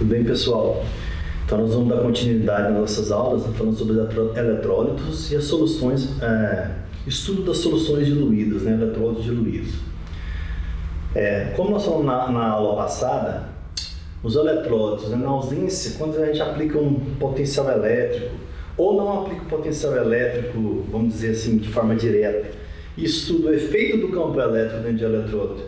Tudo bem, pessoal? Então nós vamos dar continuidade nas nossas aulas, falando sobre eletrólitos e as soluções, estudo das soluções diluídas, né? Eletrólitos diluídos. Como nós falamos na aula passada, os eletrólitos, na ausência, quando a gente aplica um potencial elétrico, ou não aplica o potencial elétrico, vamos dizer assim, de forma direta, e estuda o efeito do campo elétrico dentro de eletrólito,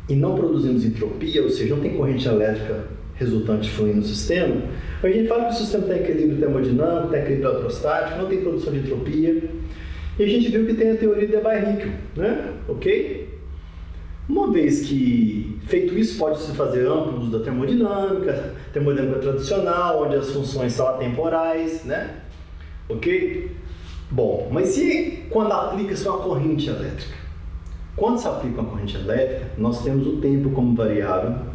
e não produzimos entropia, ou seja, não tem corrente elétrica resultante fluindo no sistema, a gente fala que o sistema tem equilíbrio termodinâmico, tem equilíbrio eletrostático, não tem produção de entropia, e a gente viu que tem a teoria de Debye-Hickel, né? Ok? Uma vez que, feito isso, pode-se fazer amplo uso da termodinâmica tradicional, onde as funções são atemporais, né? Ok? Bom, mas e quando aplica-se uma corrente elétrica? Quando se aplica uma corrente elétrica, nós temos o tempo como variável.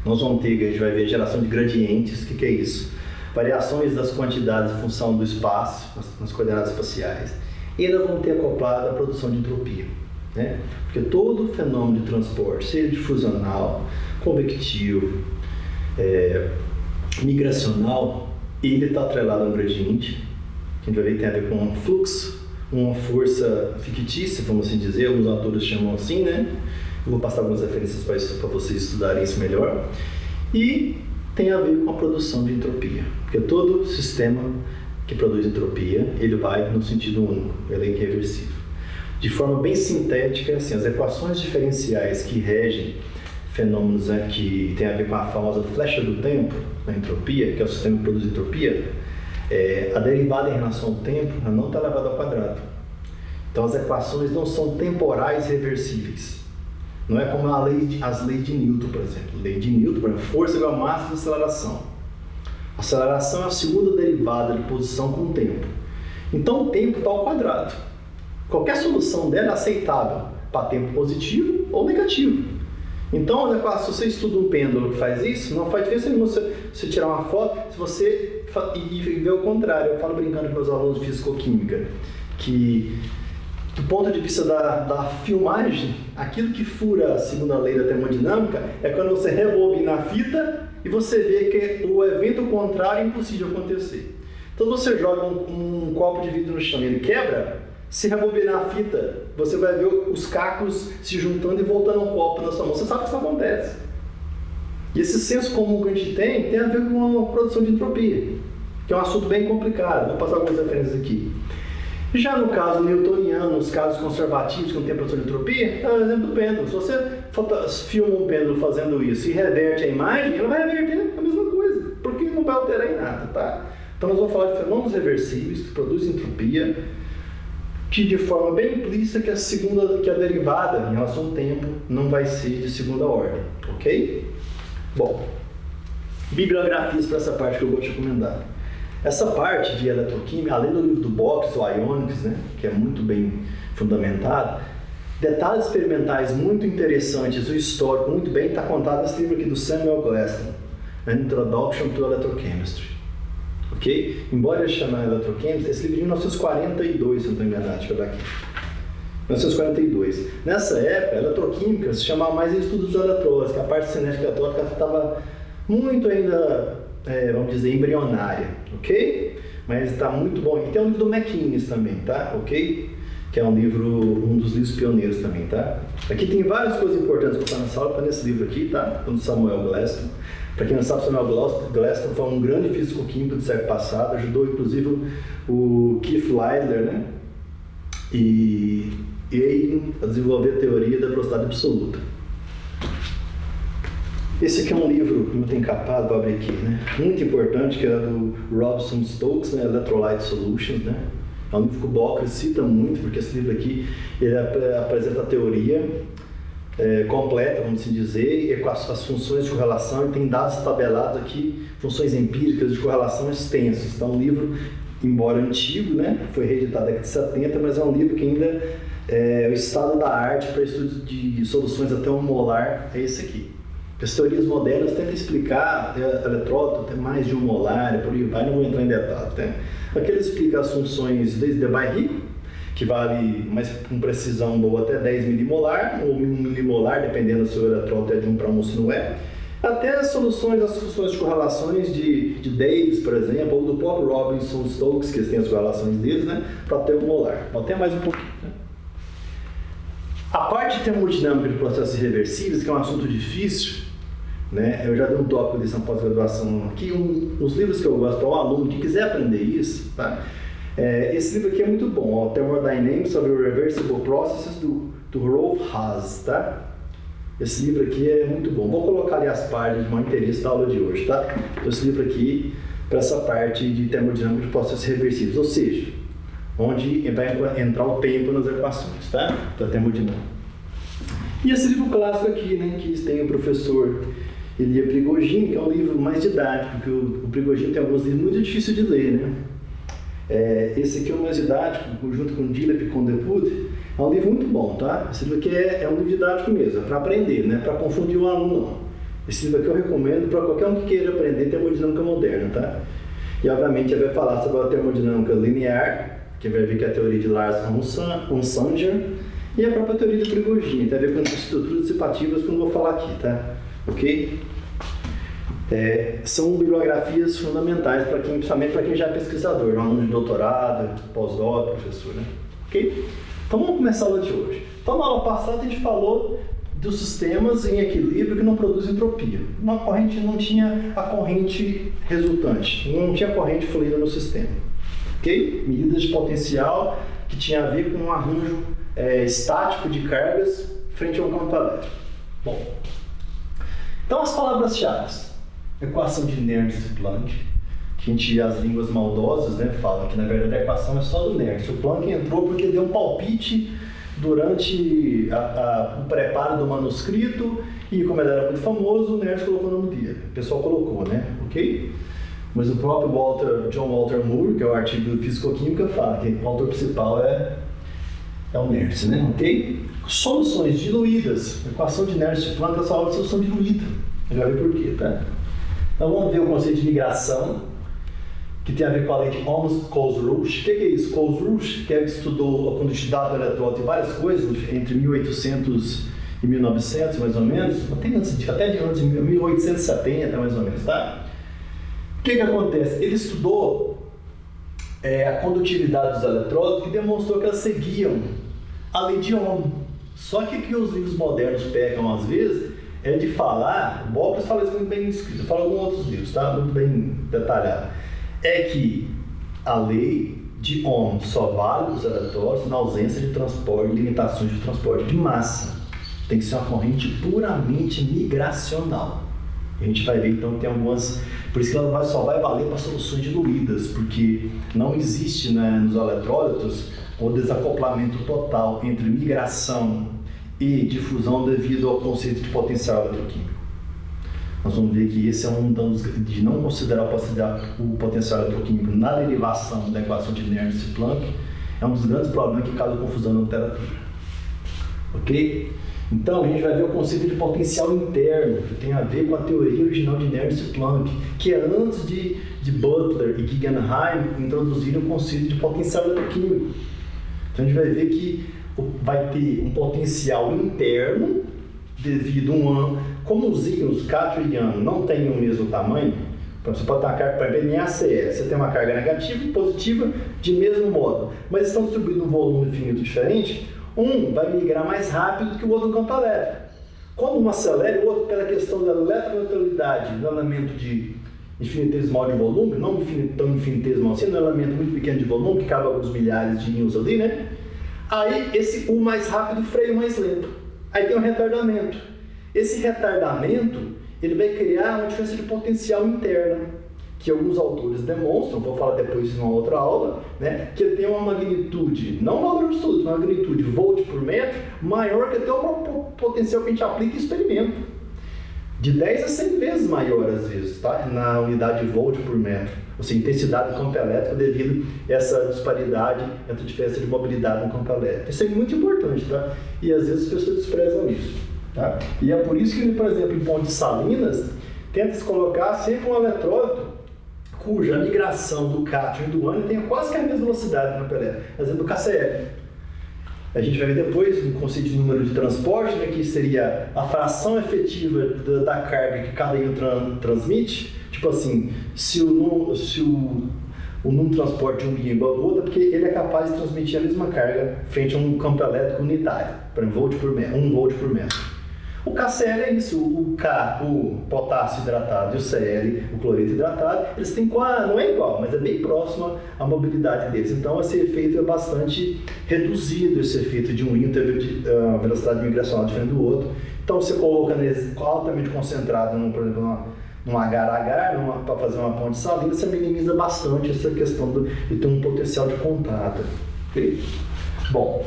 Nós vamos ter, a gente vai ver geração de gradientes. O que é isso? Variações das quantidades em função do espaço, nas coordenadas espaciais. E ainda vamos ter acoplada a produção de entropia, né? Porque todo fenômeno de transporte, seja difusional, convectivo, migracional, ele está atrelado a um gradiente, que a gente vai ver que tem a ver com um fluxo, uma força fictícia, vamos assim dizer, alguns autores chamam assim, né? Eu vou passar algumas referências para isso, para vocês estudarem isso melhor. E tem a ver com a produção de entropia, porque todo sistema que produz entropia, ele vai no sentido único, ele é irreversível. De forma bem sintética, assim, as equações diferenciais que regem fenômenos que tem a ver com a famosa flecha do tempo, a entropia, que é o sistema que produz entropia, a derivada em relação ao tempo não está elevada ao quadrado. Então as equações não são temporais reversíveis. Não é como as leis de Newton, por exemplo. Lei de Newton, por exemplo, força igual a massa de aceleração. A aceleração é a segunda derivada de posição com o tempo. Então o tempo está ao quadrado. Qualquer solução dela é aceitável para tempo positivo ou negativo. Então, se você estuda um pêndulo que faz isso, não faz diferença nenhuma você tirar uma foto, se você e ver o contrário. Eu falo brincando com meus alunos de fisicoquímica, que do ponto de vista da filmagem, aquilo que fura a segunda lei da termodinâmica é quando você rebobina a fita e você vê que o evento contrário é impossível de acontecer. Então, você joga um copo de vidro no chão e ele quebra. Se rebobinar a fita, você vai ver os cacos se juntando e voltando ao copo na sua mão. Você sabe que isso acontece. E esse senso comum que a gente tem a ver com a produção de entropia, que é um assunto bem complicado. Vou passar algumas referências aqui. Já no caso newtoniano, os casos conservativos que não tem produção de entropia, é o exemplo do pêndulo. Se você filma um pêndulo fazendo isso e reverte a imagem, ela vai reverter a mesma coisa, porque não vai alterar em nada, tá? Então nós vamos falar de fenômenos reversíveis que produzem entropia, que de forma bem implícita que a derivada em relação ao tempo não vai ser de segunda ordem, ok? Bom, bibliografias para essa parte que eu vou te recomendar. Essa parte de eletroquímica, além do livro do Box, o Ionics, né, que é muito bem fundamentado, detalhes experimentais muito interessantes, o histórico muito bem, está contado nesse livro aqui do Samuel Glaston, An Introduction to Electrochemistry. Ok? Embora ele chame Electrochemistry, esse livro de 1942, se não estou enganado, deixa eu ver aqui. 1942. Nessa época, a eletroquímica se chamava mais de estudos dos eletrólitos, que a parte cinética católica estava muito ainda, vamos dizer, embrionária, ok? Mas está muito bom. E tem um livro do McInnes também, tá? Ok? Que é um dos livros pioneiros também, tá? Aqui tem várias coisas importantes que eu estou nessa aula, está nesse livro aqui, tá? Do Samuel Glaston. Para quem não sabe, Samuel Glaston foi um grande físico-químico do século passado, ajudou inclusive o Keith Leidler, né? E ele a desenvolver a teoria da velocidade absoluta. Esse aqui é um livro que não tem encapado, vou abrir aqui, né? Muito importante, que é do Robson Stokes, né? Electrolyte Solutions, né? É um livro que o Bockris cita muito, porque esse livro aqui ele apresenta a teoria completa, vamos assim dizer, e com as funções de correlação, e tem dados tabelados aqui, funções empíricas de correlação extensas. Então, um livro, embora antigo, né, foi reeditado na década de 70, mas é um livro que ainda o estado da arte para estudos de soluções até um molar é esse aqui. As teorias modernas tentam explicar eletrólito tem mais de um molar, por aí vai, não vou entrar em detalhes. Né? Aqui ele explica as funções desde Debye-Hickel, que vale, mas com precisão boa, até 10 milimolar, ou 1 milimolar, dependendo se o eletrólito é de 1 para 1 ou se não é. Até as soluções, as funções de correlações de Davis, por exemplo, ou do próprio Robinson Stokes, que eles têm as correlações deles, né, para termomolar. Vou até mais um pouquinho. Né? A parte de termodinâmica de processos irreversíveis, que é um assunto difícil, né, eu já dei um tópico desse na pós-graduação aqui, os livros que eu gosto para o aluno que quiser aprender isso, tá? Esse livro aqui é muito bom, ó, Thermodynamics of Irreversible Processes, do Rolf Haas, tá? Esse livro aqui é muito bom. Vou colocar ali as páginas de maior interesse da aula de hoje, tá? Esse livro aqui, para essa parte de termodinâmica de processos reversíveis, ou seja, onde vai entrar o tempo nas equações, tá? Da termodinâmica. E esse livro clássico aqui, né, que tem o professor Ilya Prigogine, que é um livro mais didático, porque o Prigogine tem alguns livros muito difíceis de ler, né? Esse aqui é o mais didático, junto com Dilep e Condeput, é um livro muito bom, tá? Esse livro aqui é um livro didático mesmo, é para aprender, não é para confundir o aluno, não. Esse livro aqui eu recomendo para qualquer um que queira aprender termodinâmica moderna, tá? E obviamente ele vai falar sobre a termodinâmica linear, que vai ver que é a teoria de Lars Onsager, e a própria teoria de Prigogine, tem a ver com as estruturas dissipativas que eu não vou falar aqui, tá? Ok? São bibliografias fundamentais para quem, principalmente para quem já é pesquisador, um aluno de doutorado, pós-doc, professor, né? Ok? Então vamos começar a aula de hoje. Então na aula passada a gente falou dos sistemas em equilíbrio que não produzem entropia. Uma corrente não tinha a corrente resultante, não tinha corrente fluida no sistema. Ok? Medidas de potencial que tinha a ver com um arranjo estático de cargas frente a um campo elétrico. Bom, então as palavras-chave. Equação de Nernst e Planck, que a gente, as línguas maldosas, né, falam que na verdade a equação é só do Nernst. O Planck entrou porque deu um palpite durante o preparo do manuscrito e como ele era muito famoso, o Nernst colocou o nome dele. O pessoal colocou, né? Ok? Mas o próprio John Walter Moore, que é o artigo de Físico-Química, fala que o autor principal é o Nernst, né? Ok? Soluções diluídas. A equação de Nernst e Planck é só uma solução diluída. Já vê por quê, tá? Então vamos ver o conceito de migração, que tem a ver com a lei de Ohms-Coase-Roush. O que é isso? Coase-Roush, que estudou a condutividade do elétron e várias coisas, entre 1800 e 1900, mais ou menos, até de antes de 1870, mais ou menos, tá? O que acontece? Ele estudou a condutividade dos eletródos e demonstrou que elas seguiam a lei de Ohm. Só que o que os livros modernos pegam às vezes é de falar, o Bocas fala isso muito bem escrito, eu falo alguns outros livros, tá? Muito bem detalhado. É que a lei de Ohm só vale os eletródos na ausência de transporte, limitações de transporte de massa. Tem que ser uma corrente puramente migracional. A gente vai ver então que tem algumas. Por isso que ela só vai valer para soluções diluídas, porque não existe, né, nos eletrólitos o desacoplamento total entre migração e difusão devido ao conceito de potencial eletroquímico. Nós vamos ver que esse é um dos de não considerar o potencial eletroquímico na derivação da equação de Nernst e Planck é um dos grandes problemas que causa confusão na literatura. Ok? Então a gente vai ver o conceito de potencial interno, que tem a ver com a teoria original de Nernst e Planck, que é antes de Butler e Guggenheim introduzirem o conceito de potencial eletroquímico. Então a gente vai ver que vai ter um potencial interno devido como os íons cátio e ânion não têm o mesmo tamanho, então você pode ter uma carga para NaCl, você tem uma carga negativa e positiva de mesmo modo, mas estão distribuídos num volume infinito diferente, um vai migrar mais rápido que o outro no campo elétrico. Quando um acelera, o outro, pela questão da eletroneutralidade no elemento de infinitesimal de volume, não tão infinitesimal assim, no elemento muito pequeno de volume, que cabe alguns milhares de íons ali, né? Aí esse o mais rápido freia o mais lento. Aí tem um retardamento. Esse retardamento ele vai criar uma diferença de potencial interna, que alguns autores demonstram, vou falar depois em uma outra aula, né, que ele tem uma magnitude, não um valor absoluto, uma magnitude volt por metro maior que até o potencial que a gente aplica em experimento. De 10 a 100 vezes maior às vezes, tá? Na unidade de volt por metro. Ou seja, intensidade do campo elétrico devido a essa disparidade entre a diferença de mobilidade no campo elétrico. Isso é muito importante, tá? E às vezes as pessoas desprezam isso, tá? E é por isso que, por exemplo, em pontes salinas, tenta-se colocar sempre um eletrólito cuja migração do cátion e do ânion tenha quase que a mesma velocidade no campo elétrico, por exemplo, do KCl. A gente vai ver depois o conceito de número de transporte, né, que seria a fração efetiva da carga que cada íon transmite. Tipo assim, se o número de transporte de um íon é igual ao outro, é porque ele é capaz de transmitir a mesma carga frente a um campo elétrico unitário, por exemplo, 1 volt por metro. O KCl é isso, o K, o potássio hidratado, e o Cl, o cloreto hidratado, eles têm não é igual, mas é bem próximo à mobilidade deles. Então esse efeito é bastante reduzido, esse efeito de um íon ter a velocidade migracional diferente do outro. Então você coloca neles altamente concentrado, por exemplo, num agar-agar, para fazer uma ponte salina, você minimiza bastante essa questão de ter um potencial de contato. Okay? Bom,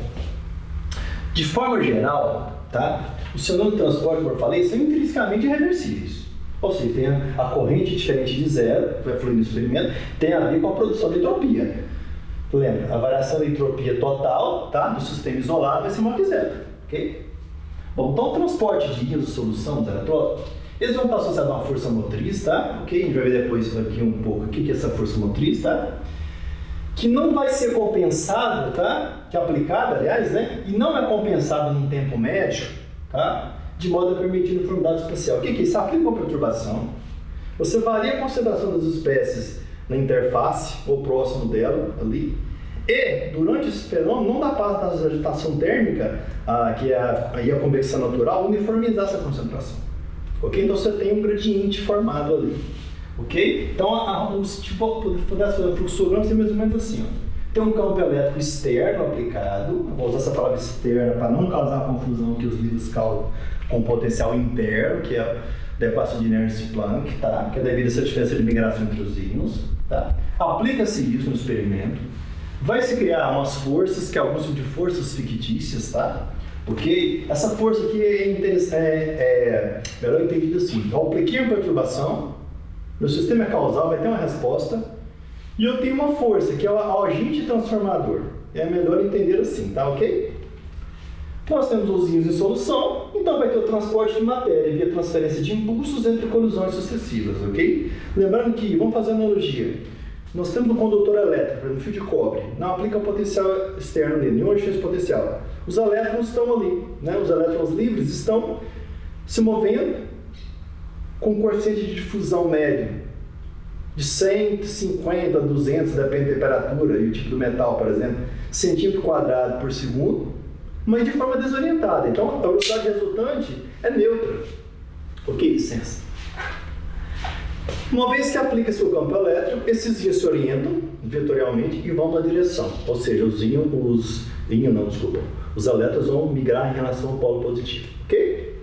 de forma geral, tá? O seu número de transporte, como eu falei, são intrinsecamente reversíveis. Ou seja, tem a corrente diferente de zero, que vai fluir no experimento, tem a ver com a produção de entropia. Lembra, a variação da entropia total, tá, do sistema isolado vai ser maior que zero. Ok? Bom, então o transporte de íons de solução dos eletródos, eles vão estar associados a uma força motriz, tá? Ok? A gente vai ver depois aqui um pouco o que é essa força motriz, tá? Que não vai ser compensada, tá? Que é aplicada, aliás, né? E não é compensada num tempo médio, tá? De modo a permitir uniformidade espacial. O que é isso? Aplica uma perturbação. Você varia a concentração das espécies na interface ou próximo dela, ali. E, durante esse fenômeno, não dá para da agitação térmica, que é a convecção natural, uniformizar essa concentração. Ok? Então você tem um gradiente formado ali. Ok? Então, tipo, o fluxograma é mais ou menos assim, ó. Tem um campo elétrico externo aplicado, vou usar essa palavra externa para não causar a confusão que os livros causam com potencial interno, que é a equação de Nernst-Planck, tá? Que é devido a essa diferença de migração entre os íons. Tá? Aplica-se isso no experimento, vai se criar umas forças, que é algum tipo de forças fictícias, tá? Ok? Essa força aqui é melhor entendida assim. Eu apliquei uma perturbação, meu sistema causal vai ter uma resposta, e eu tenho uma força, que é o agente transformador. É melhor entender assim, tá ok? Nós temos os íons em solução, então vai ter o transporte de matéria via transferência de impulsos entre colisões sucessivas, ok? Lembrando que, vamos fazer uma analogia, nós temos um condutor elétrico, por exemplo, um fio de cobre, não aplica o potencial externo nele, nenhuma diferença de potencial. Os elétrons estão ali, né? Os elétrons livres estão se movendo com um coeficiente de difusão médio de 150 a 200, depende da temperatura e o tipo do metal, por exemplo, centímetro quadrado por segundo, mas de forma desorientada. Então, a velocidade resultante é neutra. Ok, licença. Uma vez que aplica-se o campo elétrico, esses íons se orientam vetorialmente e vão na direção. Ou seja, os elétrons vão migrar em relação ao polo positivo. Ok?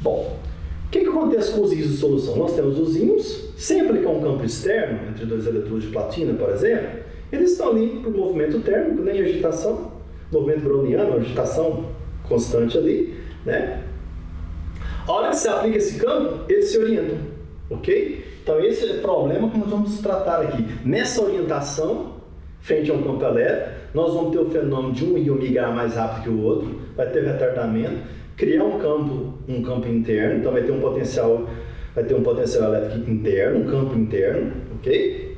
Bom, o que acontece com os íons de solução? Nós temos os íons, sem aplicar um campo externo, entre dois eletrodos de platina, por exemplo, eles estão ali por movimento térmico, né, e agitação, movimento browniano, agitação constante ali, né? A hora que você aplica esse campo, eles se orientam, ok? Então esse é o problema que nós vamos tratar aqui. Nessa orientação, frente a um campo elétrico, nós vamos ter o fenômeno de um íon migrar mais rápido que o outro, vai ter retardamento, criar um campo interno, então vai ter um potencial elétrico interno, um campo interno, ok?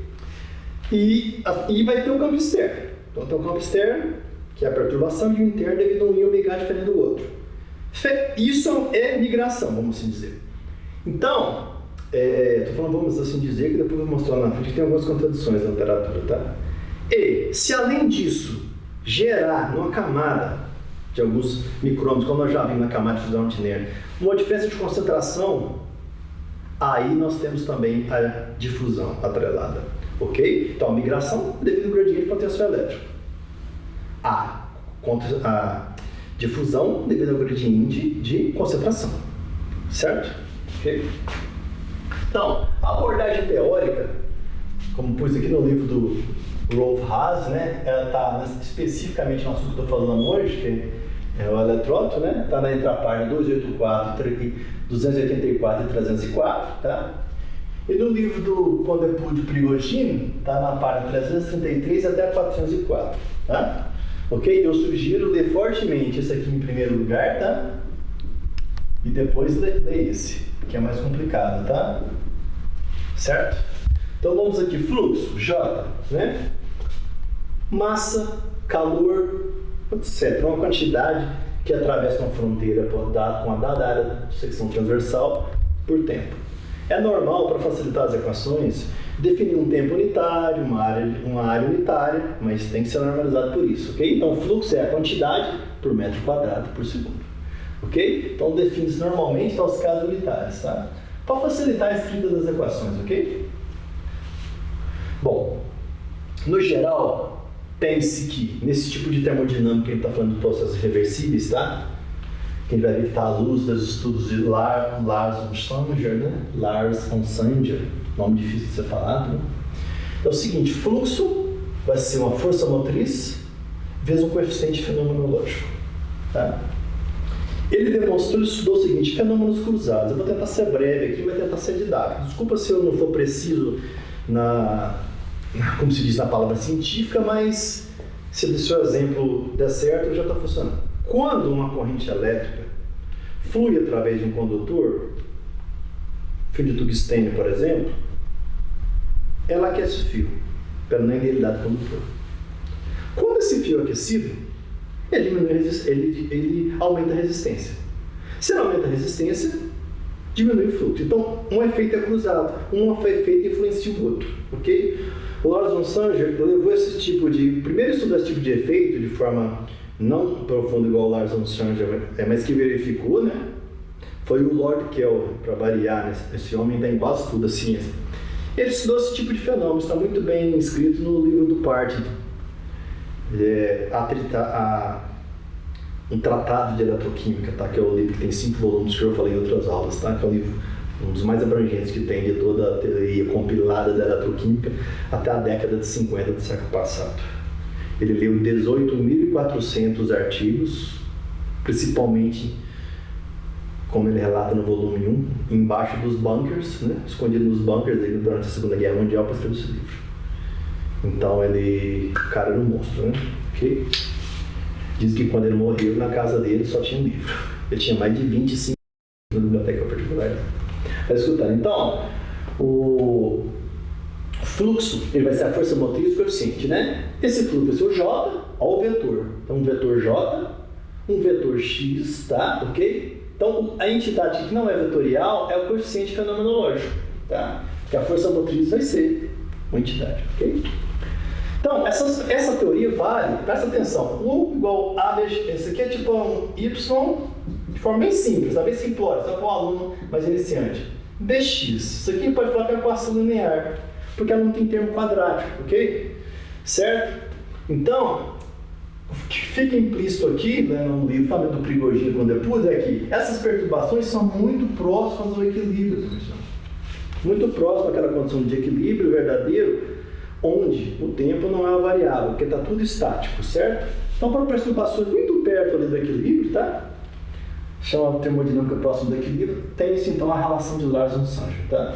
E vai ter um campo externo. Então tem um campo externo, que é a perturbação, e o interno devido a um íon migrar diferente do outro. Isso é migração, vamos assim dizer. Então, estou falando vamos assim dizer, que depois eu vou mostrar na frente que tem algumas contradições na literatura, tá? E se além disso gerar numa camada de alguns micrômetros, como nós já vimos na camada de fusão de Nernst, uma diferença de concentração, aí nós temos também a difusão atrelada, ok? Então, a migração devido ao gradiente de potencial elétrico. A difusão devido ao gradiente de concentração, certo? Ok? Então, a abordagem teórica, como pus aqui no livro do Rolf Haas, né, ela está especificamente no assunto que eu estou falando hoje, que é o eletróton, né, está na intrapágina 284 e 304, tá? E no livro do Pondepud Prigogine, está na página 333 até 404, tá? Ok? Eu sugiro ler fortemente esse aqui em primeiro lugar, tá? E depois ler esse, que é mais complicado, tá? Certo? Então vamos aqui, fluxo, J, né? Massa, calor, etc. Uma quantidade que atravessa uma fronteira com uma dada área de secção transversal por tempo. É normal, para facilitar as equações, definir um tempo unitário, uma área unitária, mas tem que ser normalizado por isso, ok? Então, o fluxo é a quantidade por metro quadrado por segundo, ok? Então, define-se normalmente aos casos unitários, tá? Para facilitar a escrita das equações, ok? Bom, no geral, tem-se que, nesse tipo de termodinâmica, a gente está falando de processos reversíveis, tá? Que a gente vai ver que está à luz dos estudos de Lars von Sanger, né? Lars von Sanger, nome difícil de ser falado, né? É o seguinte, fluxo vai ser uma força motriz vezes um coeficiente fenomenológico, tá? Ele demonstrou e estudou o seguinte, fenômenos cruzados. Eu vou tentar ser breve aqui, vou tentar ser didático. Desculpa se eu não for preciso como se diz na palavra científica, mas se o seu exemplo der certo, já está funcionando. Quando uma corrente elétrica flui através de um condutor, fio de tungstênio, por exemplo, ela aquece o fio, pela inegalidade do condutor. Quando esse fio é aquecido, ele aumenta a resistência. Se ele aumenta a resistência, diminui o fluxo. Então, um efeito é cruzado, um efeito influencia o outro, ok? O Lars von Sanger levou esse tipo de... Primeiro estudou esse tipo de efeito de forma não profunda igual o Lars von Sanger, mas que verificou, né? Foi o Lord Kelvin, para variar, né? Esse homem tem quase tudo a ciência. Ele estudou esse tipo de fenômeno, está muito bem escrito no livro do Partington. Um tratado de eletroquímica, tá? Que é o livro que tem 5 volumes que eu falei em outras aulas, tá? Que é um dos mais abrangentes que tem de toda a teoria compilada da eletroquímica até a década de 50 do século passado. Ele leu 18.400 artigos, principalmente, como ele relata no volume 1, embaixo dos bunkers, né? Escondido nos bunkers dele durante a Segunda Guerra Mundial para escrever esse livro. Então o cara era um monstro, né? Okay? Diz que quando ele morreu, na casa dele só tinha um livro. Ele tinha mais de 25 na biblioteca particular. Vai escutar. Então, o fluxo, ele vai ser a força motriz coeficiente, né? Esse fluxo vai ser o J ao vetor. Então, um vetor J, um vetor X, tá? Ok? Então, a entidade que não é vetorial é o coeficiente fenomenológico, tá? Que a força motriz vai ser uma entidade, ok? Então, essa teoria vale, presta atenção, U igual A vezes, esse aqui é tipo um Y de forma bem simples, tá? Bem simplória, só para o aluno mais iniciante. Dx, isso aqui pode falar que é equação linear, porque ela não tem termo quadrático, ok? Certo? Então, o que fica implícito aqui, né, no livro também do Prigogine com Depus, é que essas perturbações são muito próximas ao equilíbrio, professor. Muito próximo àquela condição de equilíbrio verdadeiro, onde o tempo não é uma variável, porque está tudo estático, certo? Então, para perturbações muito perto ali do equilíbrio, tá? Chama termodinâmica próxima do equilíbrio, tem-se então a relação de Lars von Sanger, tá?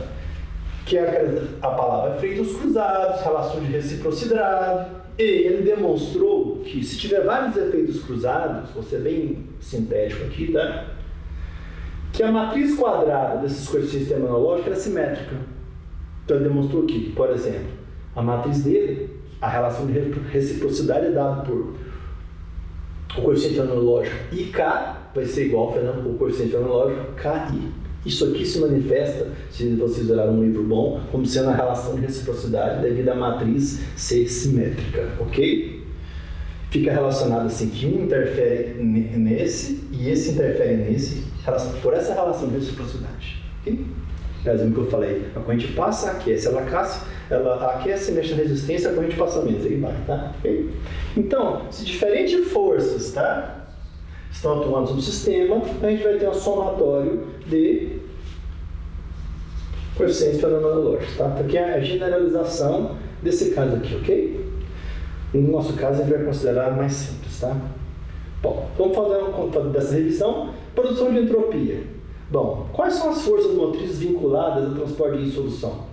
Que é a palavra efeitos cruzados, relação de reciprocidade, e ele demonstrou que se tiver vários efeitos cruzados, vou ser bem sintético aqui, tá? Que a matriz quadrada desses coeficientes terminológicos era simétrica. Então ele demonstrou que, por exemplo, a matriz dele, a relação de reciprocidade é dada por o coeficiente fenomenológico IK vai ser igual ao coeficiente fenomenológico KI. Isso aqui se manifesta, se vocês olharem um livro bom, como sendo a relação de reciprocidade devido à matriz ser simétrica, ok? Fica relacionado assim que um interfere nesse e esse interfere nesse por essa relação de reciprocidade, ok? É o exemplo que eu falei, a corrente passa, aquece, ela aquece, mexe na resistência, a corrente passa menos, aí vai, tá? Okay? Então, se diferentes forças, tá, estão atuando no sistema, a gente vai ter um somatório de coeficientes fenomenológicos, tá? Então, aqui é a generalização desse caso aqui, ok? No nosso caso, a gente vai considerar mais simples, tá? Bom, vamos fazer dessa revisão. Produção de entropia. Bom, quais são as forças motrizes vinculadas ao transporte em solução?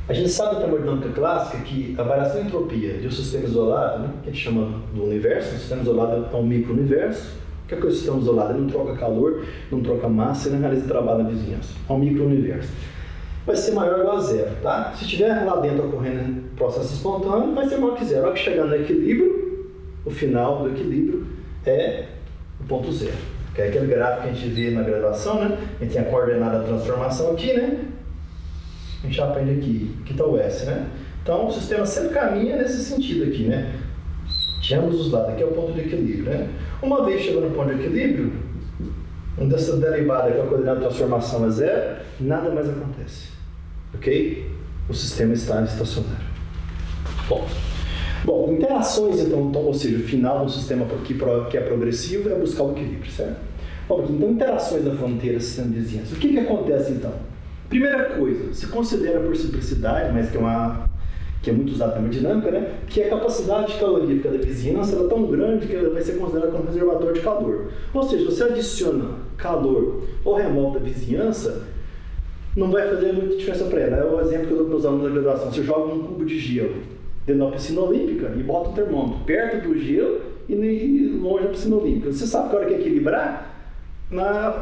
A gente sabe da termodinâmica clássica que a variação de entropia de um sistema isolado, né, que a gente chama do universo, um sistema isolado é um micro-universo. O que é o sistema isolado? Ele não troca calor, não troca massa, ele não realiza trabalho na vizinhança. É um micro-universo. Vai ser maior ou igual a zero, tá? Se tiver lá dentro ocorrendo processo espontâneo, vai ser maior que zero. A hora que chegar no equilíbrio, o final do equilíbrio é o ponto zero. Que é aquele gráfico que a gente vê na graduação, né? A gente tem a coordenada da transformação aqui, né? A gente já aprende aqui. Aqui está o S, né? Então, o sistema sempre caminha nesse sentido aqui, né? De ambos os lados. Aqui é o ponto de equilíbrio, né? Uma vez chegando no ponto de equilíbrio, onde essa derivada, que é a coordenada de transformação, é zero, nada mais acontece. Ok? O sistema está estacionário. Bom, interações, então, ou seja, o final de um sistema que é progressivo é buscar o equilíbrio, certo? Bom, então, interações da fronteira sistema de vizinhança. O que acontece, então? Primeira coisa, se considera por simplicidade, mas que é muito usada na dinâmica, né? Que é a capacidade calorífica da vizinhança ela é tão grande que ela vai ser considerada como reservatório de calor. Ou seja, você adiciona calor ou remove da vizinhança, não vai fazer muita diferença para ela. É o exemplo que eu dou para os alunos da graduação. Você joga um cubo de gelo dentro da piscina olímpica e bota o termômetro perto do gelo e longe da piscina olímpica. Você sabe que a hora que equilibrar,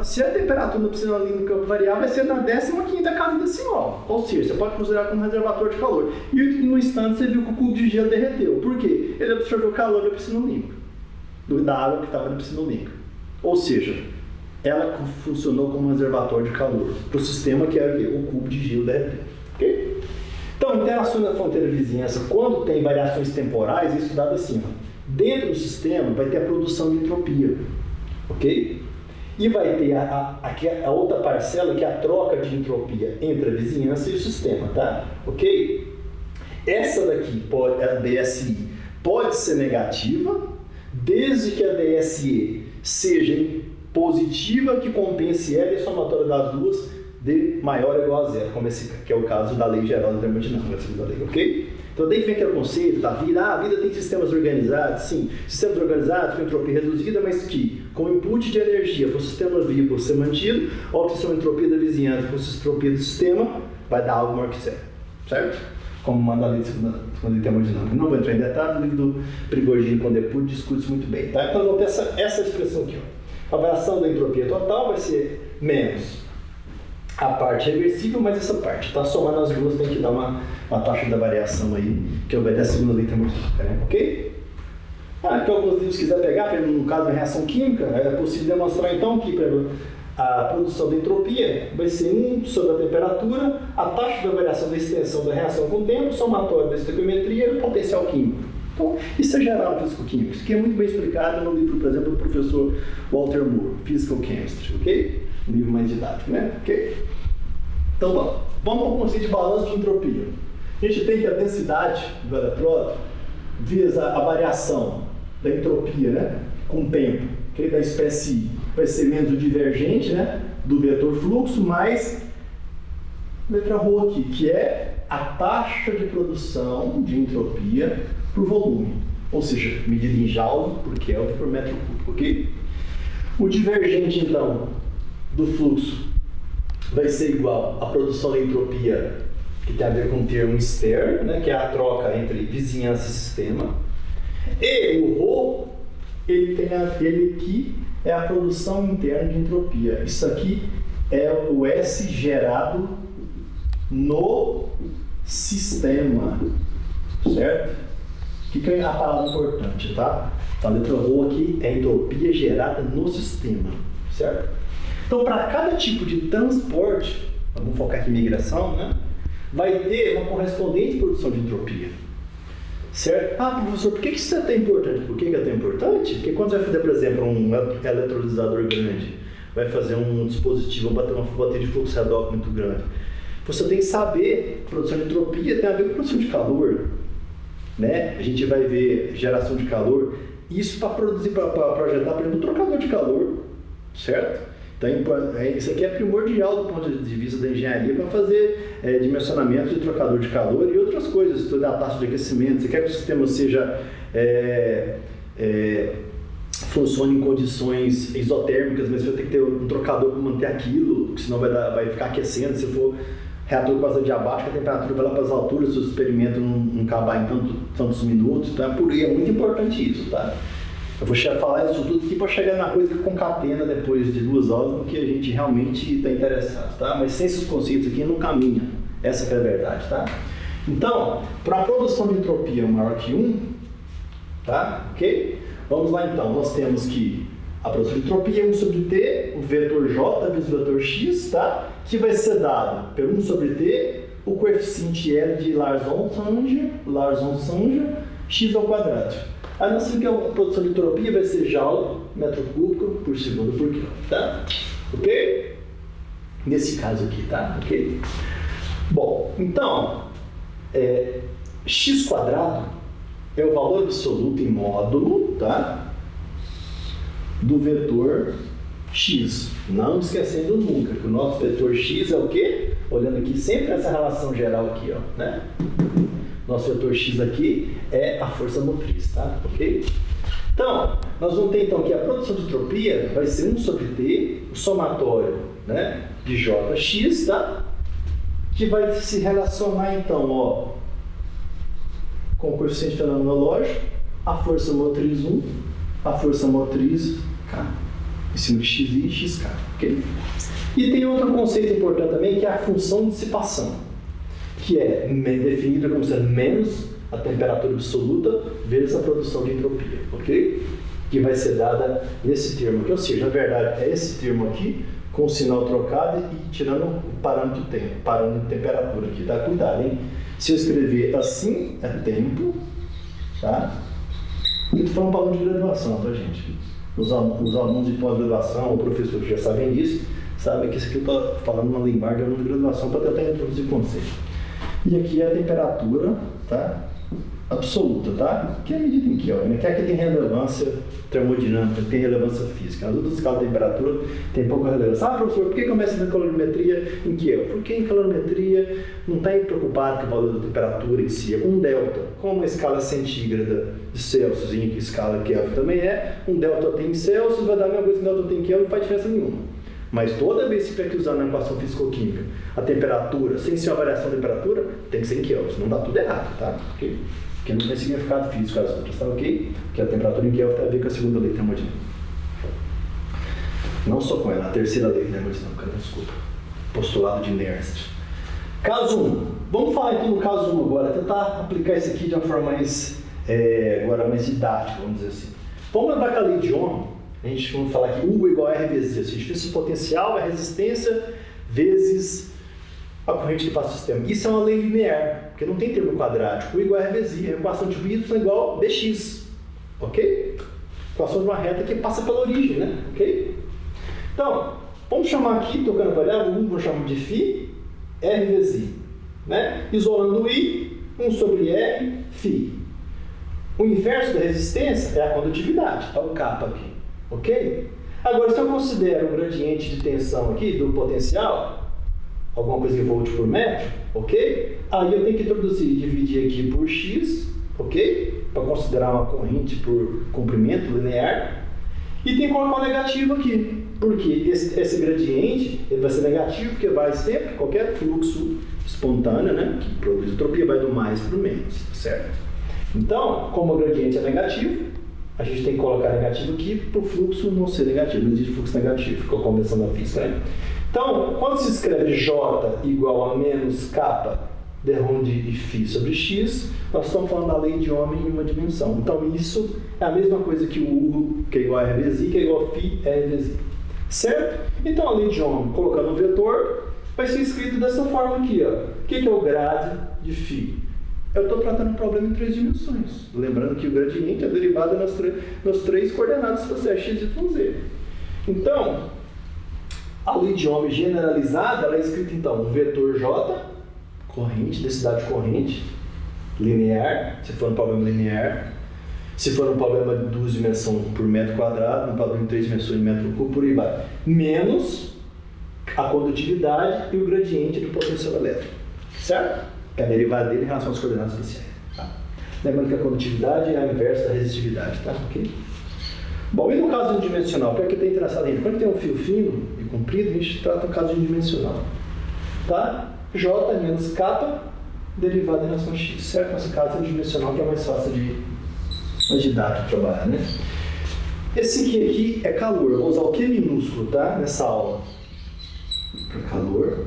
se a temperatura da piscina olímpica variar, vai ser na 15ª casa decimal. Ou seja, você pode considerar como reservatório de calor. E no instante você viu que o cubo de gelo derreteu. Por quê? Ele absorveu o calor da piscina olímpica, da água que estava na piscina olímpica. Ou seja, ela funcionou como reservatório de calor para o sistema que era o cubo de gelo derretendo. Okay? Então, interações da fronteira de vizinhança, quando tem variações temporais, é estudado assim. Dentro do sistema vai ter a produção de entropia. Ok? E vai ter a outra parcela, que é a troca de entropia entre a vizinhança e o sistema, tá? Ok? Essa daqui, a DSI, pode ser negativa, desde que a DSE seja positiva, que compense ela e a somatória das duas de maior ou igual a zero, como esse que é o caso da lei geral da termodinâmica, ok? Então, daí vem aquele conceito da vida. A vida tem sistemas organizados, sim. Sistemas organizados com entropia reduzida, mas que, com input de energia para o sistema vivo ser mantido, a obtenção de entropia da vizinhança com a entropia do sistema, vai dar algo maior que zero. Certo? Como manda a lei de segunda termodinâmica. Não vou entrar em detalhes, o livro do Prigogine com Deput discute isso muito bem. Tá? Então, vou ter essa expressão aqui. Ó. A variação da entropia total vai ser menos a parte reversível, mas essa parte, tá? Somando as duas, tem que dar uma taxa da variação aí, que obedece a segunda lei termodinâmica, né? Ok? Aqui alguns livros quiser pegar, no caso da reação química, é possível demonstrar então que a produção da entropia vai ser 1 sobre a temperatura, a taxa da variação da extensão da reação com o tempo, somatório da estequiometria e o potencial químico. Então, isso é geral no físico-químico, isso aqui é muito bem explicado no livro, por exemplo, do professor Walter Moore, Physical Chemistry, ok? Um livro mais didático, né? Ok? Então, vamos para o conceito de balanço de entropia. A gente tem que a densidade do eletrodo vezes a variação da entropia, né? Com o tempo, okay? Da espécie I, vai ser menos o divergente, né? Do vetor fluxo, mais letra ρ aqui, que é a taxa de produção de entropia por volume. Ou seja, medida em joule por Kelvin por metro cúbico, ok? O divergente, então, do fluxo vai ser igual à produção da entropia, que tem a ver com o termo externo, né, que é a troca entre vizinhança e sistema. E o ρ, ele aqui é a produção interna de entropia. Isso aqui é o S gerado no sistema, certo? O que é a palavra importante, tá? Então, a letra ρ aqui é entropia gerada no sistema, certo? Então, para cada tipo de transporte, vamos focar aqui em migração, né? Vai ter uma correspondente produção de entropia, certo? Ah, professor, por que isso é tão importante? Por que é tão importante? Porque quando você vai fazer, por exemplo, um eletrolisador grande, vai fazer um dispositivo, bater uma bateria de fluxo redox muito grande, você tem que saber que produção de entropia tem a ver com produção de calor, né? A gente vai ver geração de calor, isso para produzir, para projetar, por exemplo, um trocador de calor, certo? Então, isso aqui é primordial do ponto de vista da engenharia para fazer dimensionamento de trocador de calor e outras coisas, estudar a taxa de aquecimento. Você quer que o sistema seja funcione em condições isotérmicas, mas você vai ter que ter um trocador para manter aquilo, senão vai ficar aquecendo. Se for reator com asa diabática, a temperatura vai lá para as alturas, se o experimento não acabar em tantos minutos. Então, por aí é muito importante isso, tá? Eu vou falar isso tudo aqui para chegar na coisa que concatena depois de 2 aulas no que a gente realmente está interessado, tá? Mas sem esses conceitos aqui não caminha. Essa que é a verdade, tá? Então, para a produção de entropia maior que 1, Tá? Ok? Vamos lá então, nós temos que a produção de entropia é 1 sobre T, o vetor J vezes o vetor X, tá? Que vai ser dado por 1 sobre T, o coeficiente L de Larzon-Sanger, x ao quadrado. Aí nós temos que a produção de entropia vai ser Joule, metro cúbico por segundo por quilo, tá? Ok? Nesse caso aqui, tá? Ok? Bom, então, x quadrado é o valor absoluto em módulo, tá? Do vetor x. Não esquecendo nunca que o nosso vetor x é o quê? Olhando aqui sempre essa relação geral aqui, ó, né? Nosso vetor x aqui é a força motriz, tá? Ok? Então, nós vamos ter então que a produção de entropia vai ser 1 sobre T, o somatório, né, de Jx, tá? Que vai se relacionar então, ó, com o coeficiente fenomenológico, a força motriz 1, a força motriz K, em cima de xi e xk, ok? E tem outro conceito importante também, que é a função de dissipação, que é definida como sendo menos a temperatura absoluta vezes a produção de entropia, ok? Que vai ser dada nesse termo aqui, ou seja, na verdade é esse termo aqui, com o sinal trocado e tirando o parâmetro tempo, parâmetro de temperatura aqui, tá? Cuidado, hein? Se eu escrever assim, é tempo, tá? Eu estou falando para aluno de graduação, tá, gente? Os alunos de pós-graduação ou professores que já sabem disso, sabem que isso aqui eu estou falando uma linguagem de aluno de graduação para tentar introduzir o conceito. E aqui é a temperatura, tá? Absoluta, tá? Que é a medida em Kelvin, né? Que é que tem relevância termodinâmica, tem relevância física. As outras escalas de temperatura têm pouca relevância. Ah, professor, por que começa a calorimetria em Kelvin? Porque em calorimetria não está preocupado com o valor da temperatura em si, é com um delta. Como a escala centígrada de Celsius em escala Kelvin também é, um delta T em Celsius vai dar a mesma coisa que um delta T em Kelvin, não faz diferença nenhuma. Mas toda vez que tiver que usar na equação físico-química a temperatura, sem ser uma variação de temperatura, tem que ser em Kelvin, senão dá tudo errado, tá? Okay? Porque não tem significado físico as outras, tá ok? Porque a temperatura em Kelvin tem a ver com a segunda lei termodinâmica. Não só com ela, a terceira lei termodinâmica, desculpa. Postulado de Nernst. Caso 1. Vamos falar então do caso 1 agora, tentar aplicar isso aqui de uma forma mais, agora mais didática, vamos dizer assim. Vamos lembrar que a lei de Ohm, a gente vai falar que U igual a R vezes Z, ou seja, diferença de potencial é resistência vezes a corrente que passa o sistema. Isso é uma lei linear, porque não tem termo quadrático. U igual a R vezes I, a equação de Y igual a dx, ok? Equação de uma reta que passa pela origem, né? Ok? Então, vamos chamar aqui, tocando variável, U, vamos chamar de φ, R vezes I, né? Isolando o I, 1 sobre R, φ. O inverso da resistência é a condutividade, tá? O kappa aqui. Ok? Agora, se eu considero o gradiente de tensão aqui do potencial, alguma coisa em volt por metro, ok? Aí eu tenho que dividir aqui por x, ok? Para considerar uma corrente por comprimento linear. E tem que colocar um negativo aqui. Porque esse gradiente ele vai ser negativo, porque vai sempre, qualquer fluxo espontâneo, né, que produz entropia, vai do mais para o menos, certo? Então, como o gradiente é negativo, a gente tem que colocar negativo aqui para o fluxo não ser negativo, não existe fluxo negativo, com a convenção da física, né? Então, quando se escreve J igual a menos kappa de onde e φ sobre x, nós estamos falando da lei de Ohm em uma dimensão. Então, isso é a mesma coisa que o U, que é igual a R vezes I, que é igual a φ R vezes I. Certo? Então, a lei de Ohm, colocando o vetor, vai ser escrito dessa forma aqui, ó. O que é o grade de φ? Eu estou tratando um problema em 3 dimensões. Lembrando que o gradiente é derivado nas 3 coordenadas espaciais x, y, z. Então, a lei de Ohm generalizada, ela é escrita então, um vetor J, corrente, densidade corrente, linear, se for um problema linear. Se for um problema de 2 dimensões por metro quadrado, um problema de 3 dimensões em metro cúbico, por aí vai. Menos a condutividade e o gradiente do potencial elétrico. Certo? Que é a derivada dele em relação às coordenadas espaciais. Tá? Lembrando que a condutividade é a inversa da resistividade. Tá? Okay? Bom, e no caso unidimensional? Para que tem interessado ainda? Quando tem um fio fino e comprido, a gente trata o caso unidimensional. Tá? J menos kappa, derivada em relação a x. Certo? Nesse caso unidimensional, que é mais fácil mais didático de trabalhar, né? Esse aqui é calor. Vou usar o Q minúsculo, tá? Nessa aula. Para calor,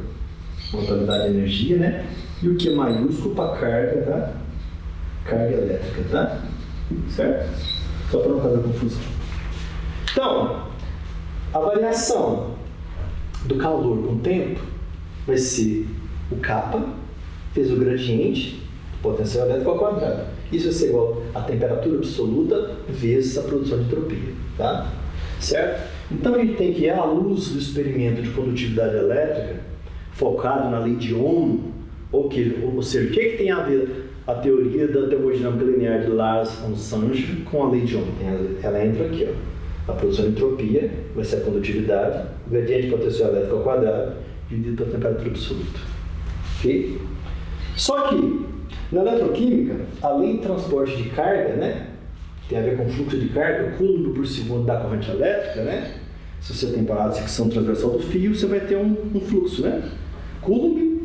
unidade de energia, né? E o Q maiúsculo para carga, tá? Carga elétrica, tá? certo? Só para não fazer confusão. Então, a variação do calor com o tempo vai ser o kappa vezes o gradiente do potencial elétrico ao quadrado. Isso vai ser igual a temperatura absoluta vezes a produção de entropia, tá? Certo? Então a gente tem que, à luz do experimento de condutividade elétrica, focado na lei de Ohm, ou seja, o que tem a ver a teoria da termodinâmica linear de Lars von Sanger com a lei de Ohm? Ela entra aqui, ó. A produção de entropia vai ser a condutividade, o gradiente de potencial elétrico ao quadrado, dividido pela temperatura absoluta. Ok? Só que, na eletroquímica, além do transporte de carga, né, tem a ver com fluxo de carga, coulomb por segundo da corrente elétrica, né? Se você tem parada de secção transversal do fio, você vai ter um fluxo, né? Coulomb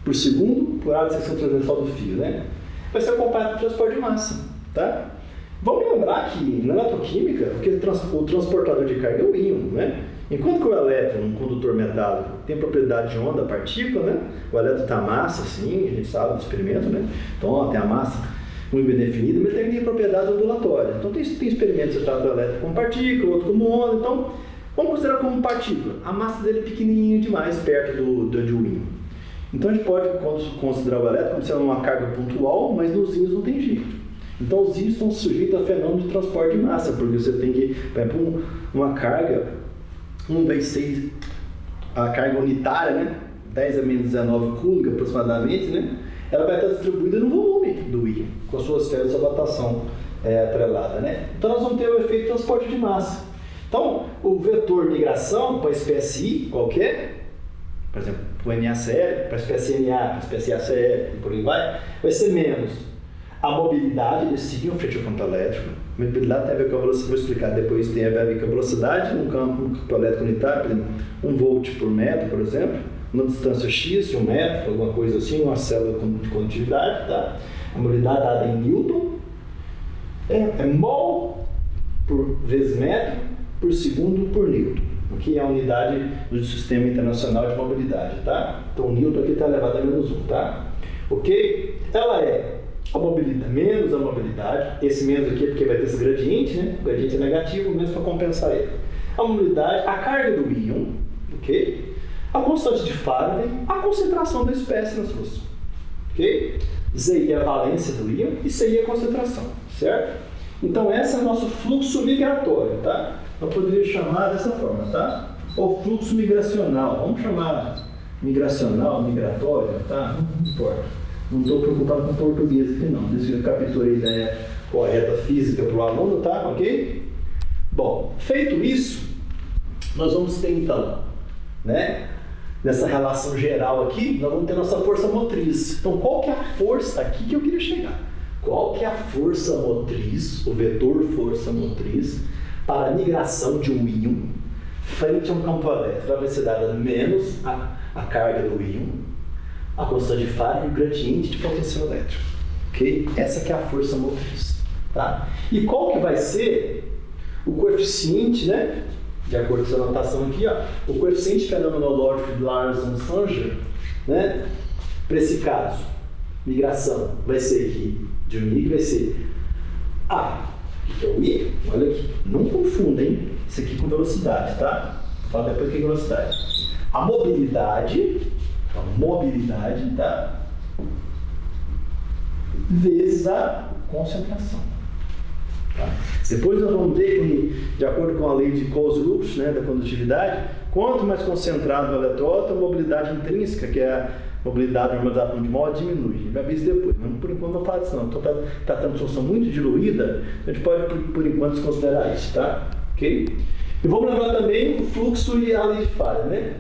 por segundo por área de secção transversal do fio, né? Vai ser acompanhado do transporte de massa, tá? Vamos lembrar que na eletroquímica, o transportador de carga é o íon, né? Enquanto que o elétron, um condutor metálico, tem propriedade de onda partícula, né? O elétron tem a massa, sim, a gente sabe do experimento, né? Então, ó, tem a massa muito bem definida, mas tem propriedade ondulatória. Então, tem experimentos que tratam o elétron como partícula, outro como onda. Então, vamos considerar como partícula. A massa dele é pequenininha demais, perto do íon. Então, a gente pode considerar o elétron como sendo uma carga pontual, mas nos íons não tem jeito. Então, os íons estão sujeitos a fenômeno de transporte de massa, porque você tem que, por exemplo, uma carga 1 vezes 6, a carga unitária, né? 10 a menos 19 coulomb aproximadamente, né? Ela vai estar distribuída no volume do íon, com as suas esferas de dilatação atrelada, né? Então, nós vamos ter o efeito de transporte de massa. Então, o vetor migração para a espécie I qualquer, por exemplo, para o NaCl, para a espécie Na, para a espécie ACl, e por aí vai ser menos a mobilidade desse íon frente ao campo elétrico. A mobilidade tem a ver com a velocidade, vou explicar depois, tem a ver com a velocidade no campo elétrico unitário, por exemplo, 1 volt por metro, por exemplo, uma distância X de 1 metro, alguma coisa assim, uma célula de condutividade, tá? A mobilidade dada em Newton é mol por vezes metro por segundo por Newton, o que é a unidade do Sistema Internacional de Mobilidade, tá? Então, Newton aqui está elevado a menos 1, tá? Ok? Ela é a mobilidade, menos a mobilidade, esse menos aqui é porque vai ter esse gradiente, né? O gradiente é negativo, menos para compensar ele. A mobilidade, a carga do íon, ok? A constante de Faraday, a concentração da espécie na solução, ok? ZI é a valência do íon e CI é a concentração, certo? Então, esse é o nosso fluxo migratório, tá? Eu poderia chamar dessa forma, tá? Ou fluxo migracional, vamos chamar migracional, migratório, tá? Não importa. Não estou preocupado com português aqui não, desde que eu capturei a ideia correta física para o aluno, tá? Ok? Bom, feito isso, nós vamos ter então, né? Nessa relação geral aqui, nós vamos ter nossa força motriz. Então, qual que é a força aqui que eu queria chegar? Qual que é a força motriz, o vetor força motriz, para a migração de um íon frente a um campo elétrico? Ela vai ser dada menos a carga do íon, a constante de Faraday e o gradiente de potencial elétrico. Ok? Essa que é a força motriz. Tá? E qual que vai ser o coeficiente, né? De acordo com essa anotação aqui, ó, o coeficiente fenomenológico de Lars von Sanger, né? Para esse caso, migração, vai ser aqui, de um I, vai ser A. O que é o I? Olha aqui, não confundem isso aqui com velocidade, tá? Vou falar depois o que é velocidade. A mobilidade, tá? Vezes a concentração. Tá? Depois nós vamos ver que, de acordo com a lei de Coase-Roush, né, da condutividade, quanto mais concentrado o eletróton, a mobilidade intrínseca, que é a mobilidade normal dos átomos de mola, diminui. A gente vai ver isso depois, mas por enquanto não fala disso não. Então está tratando de solução muito diluída, a gente pode, por enquanto, desconsiderar isso, tá? Ok? E vamos lembrar também o fluxo e a lei de Faraday, né?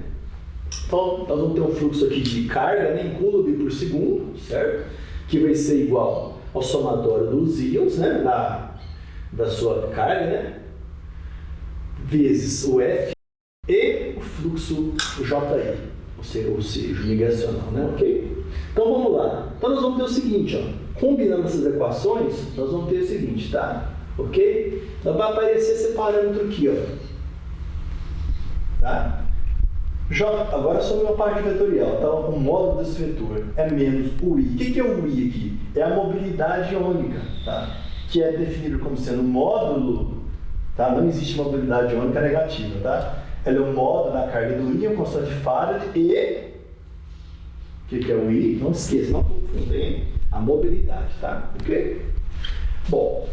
Então, nós vamos ter um fluxo aqui de carga, né, em coulomb por segundo, certo? Que vai ser igual ao somatório dos íons, né, da sua carga, né, vezes o F e o fluxo JI, ou seja, o migracional, né, ok? Então, vamos lá. Então, nós vamos ter o seguinte, ó, combinando essas equações, nós vamos ter o seguinte, tá? Ok? Então, vai aparecer esse parâmetro aqui, ó. Tá? Agora sobre a parte vetorial, tá? O módulo desse vetor é menos o I. O que é o I aqui? É a mobilidade iônica, tá? que é definido como sendo módulo, tá? Não existe mobilidade iônica negativa, tá? Ela é o módulo da carga do íon, constante de Faraday e... O que é o I? Não esqueça, não confundem a mobilidade, tá? Ok? Bom,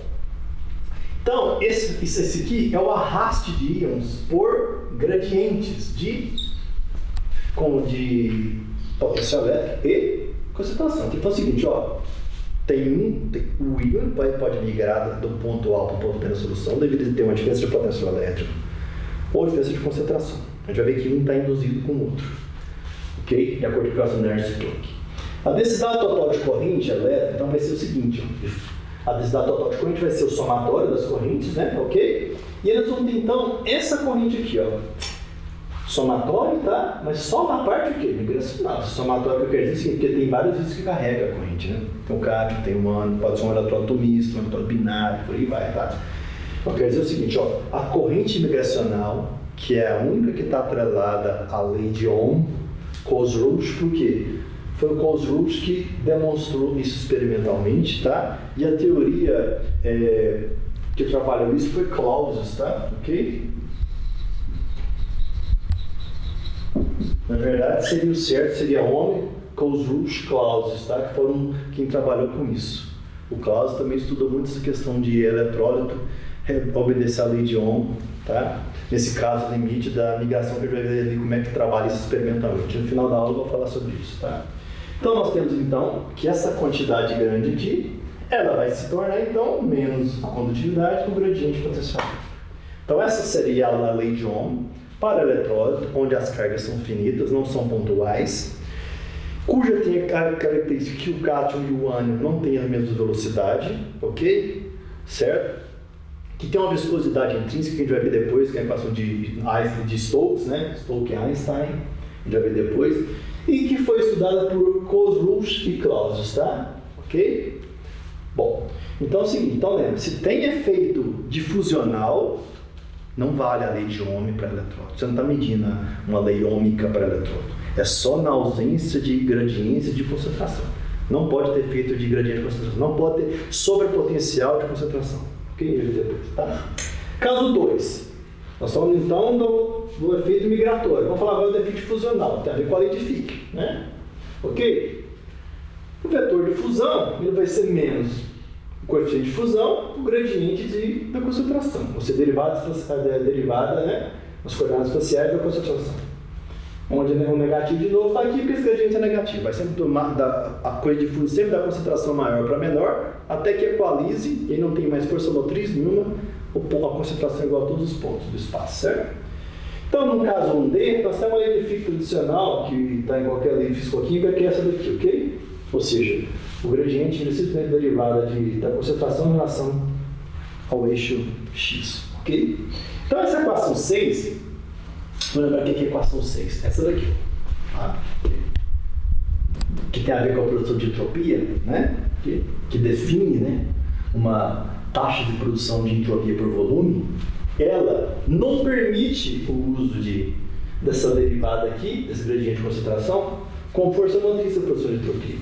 então, esse aqui é o arraste de íons por gradientes de potência elétrica e concentração. Então é o seguinte, ó, o íon pode migrar do ponto A para o ponto B na solução devido a ter uma diferença de potência elétrica ou diferença de concentração. A gente vai ver que um está induzido com o outro, ok? De acordo com a Nernst e Planck. A densidade total de corrente elétrica, então, vai ser o seguinte, ó, a densidade total de corrente vai ser o somatório das correntes, né, ok? E nós vamos ter, então, essa corrente aqui, ó, somatório, tá? Mas só na parte aqui, migracional. Somatório que eu quero dizer é porque tem vários riscos que carrega a corrente, né? Tem o cátio, tem o ânion, pode ser um eletrodo misto, um eletrodo binário, por aí vai, tá? Eu quero dizer o seguinte, ó, a corrente migracional, que é a única que está atrelada à lei de Ohm, Coase-Roush, por quê? Foi o Coase-Roush que demonstrou isso experimentalmente, tá? E a teoria que trabalhou isso foi Clausius, tá? Ok? Na verdade, seria o certo, seria Ohm, Coase-Roush, Clausius, tá? Que foram quem trabalhou com isso. O Clausius também estudou muito essa questão de eletrólito, obedecer à lei de Ohm, tá? Nesse caso, o limite da migração, que a gente vai ver ali como é que trabalha isso experimentalmente. No final da aula eu vou falar sobre isso, tá? Então, nós temos, então, que essa quantidade grande aqui, ela vai se tornar, então, menos a condutividade com o gradiente potencial. Então, essa seria a lei de Ohm para eletrólito, onde as cargas são finitas, não são pontuais, cuja tem a característica que o cátion e o ânion não têm a mesma velocidade, ok? Certo? Que tem uma viscosidade intrínseca, que a gente vai ver depois, que é a equação de Stokes, né? Stokes e Einstein, a gente vai ver depois, e que foi estudada por Coase-Roush e Clausius, tá? Ok? Bom, então é o seguinte, então lembra, se tem efeito difusional, não vale a lei de Ohm para eletrodo. Você não está medindo uma lei ômica para eletrodo. É só na ausência de gradiente de concentração. Não pode ter efeito de gradiente de concentração. Não pode ter sobrepotencial de concentração. Ok? Depois, tá? Caso 2. Nós estamos então do efeito migratório. Vamos falar agora do efeito difusional. Tem a ver com a lei de Fick, né? Ok? O vetor de fusão ele vai ser menos o coeficiente de fusão, o gradiente da concentração. Ou seja, derivada, né? As coordenadas espaciais da concentração. Onde o negativo de novo está aqui, porque esse gradiente é negativo. Vai sempre a coisa de fusão sempre da concentração maior para menor, até que equalize e não tem mais força motriz nenhuma, a concentração é igual a todos os pontos do espaço, certo? Então, no caso 1D, nós temos uma lei de Fick tradicional, que está em qualquer lei físico-química, que é essa daqui, ok? Ou seja, o gradiente é simplesmente derivada da concentração em relação ao eixo x, ok? Então, essa equação 6, vamos lembrar o que é a equação 6? Essa daqui, tá? Que tem a ver com a produção de entropia, né? Que define, né, uma taxa de produção de entropia por volume. Ela não permite o uso dessa derivada aqui, desse gradiente de concentração, com força motriz da produção de entropia.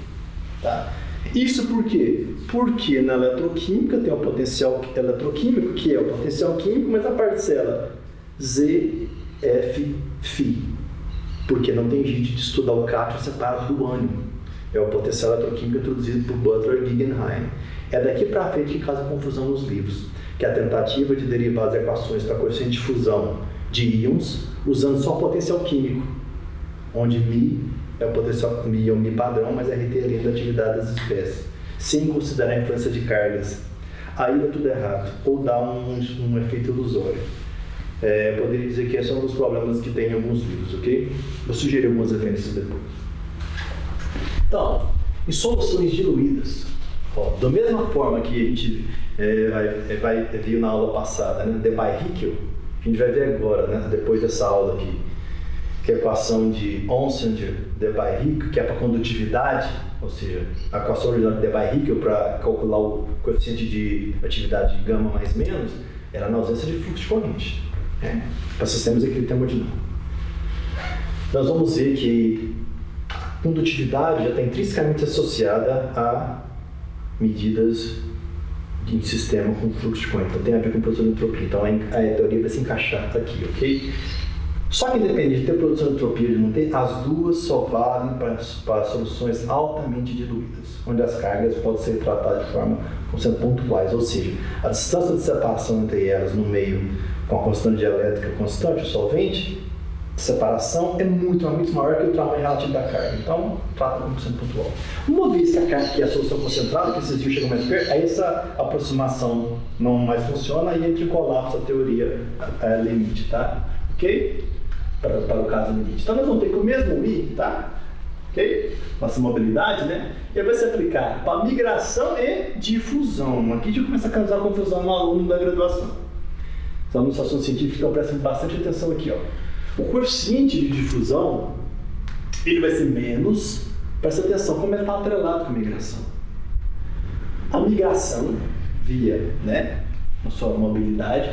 Tá? Isso por quê? Porque na eletroquímica tem o potencial eletroquímico, que é o potencial químico, mas a parcela ZF φ. Porque não tem jeito de estudar o cátion separado do ânion. É o potencial eletroquímico introduzido por Butler e Guggenheim. É daqui para frente que causa confusão nos livros, que é a tentativa de derivar as equações para coeficiente de fusão de íons usando só potencial químico, onde μ é o potencial μ é o μ padrão, mas RT é a linha da atividade das espécies, sem considerar a influência de cargas. Aí dá tudo errado, ou dá um efeito ilusório. Eu poderia dizer que esse é um dos problemas que tem em alguns livros, ok? Vou sugerir algumas referências depois. Então, em soluções diluídas, da mesma forma que a gente viu na aula passada, né, Debye-Hickel, a gente vai ver agora, né, depois dessa aula aqui, que é a equação de Onsager-Debye-Hickel, que é para condutividade, ou seja, a equação original de Debye-Hickel para calcular o coeficiente de atividade de gama mais menos, era na ausência de fluxo de corrente, né, para sistemas equilibriônicos. Nós vamos ver que a condutividade já está intrinsecamente associada a medidas de sistema com fluxo de corrente. Então tem a ver com produção de entropia. Então a teoria vai se encaixar aqui, ok? Só que independente de ter produção de entropia ou de não ter, as duas só valem para soluções altamente diluídas, onde as cargas podem ser tratadas de forma como sendo pontuais, ou seja, a distância de separação entre elas no meio com a constante dielétrica constante, o solvente, de separação é muito maior que o tamanho relativo da carga. Então, trata como sendo pontual. Uma vez que a carga aqui é a solução concentrada, que esses dias chegam mais perto, aí essa aproximação não mais funciona e entra em colapso a teoria limite, tá? Ok? Para o caso limite. Então, nós vamos ter que o mesmo I, tá? Ok? Nossa mobilidade, né? E vai se aplicar para migração e difusão. Aqui já começa a causar confusão no aluno da graduação. Os alunos de estação científica estão prestando bastante atenção aqui, ó. O coeficiente de difusão, ele vai ser menos, presta atenção, como ele está atrelado com a migração. A migração via, né, a sua mobilidade,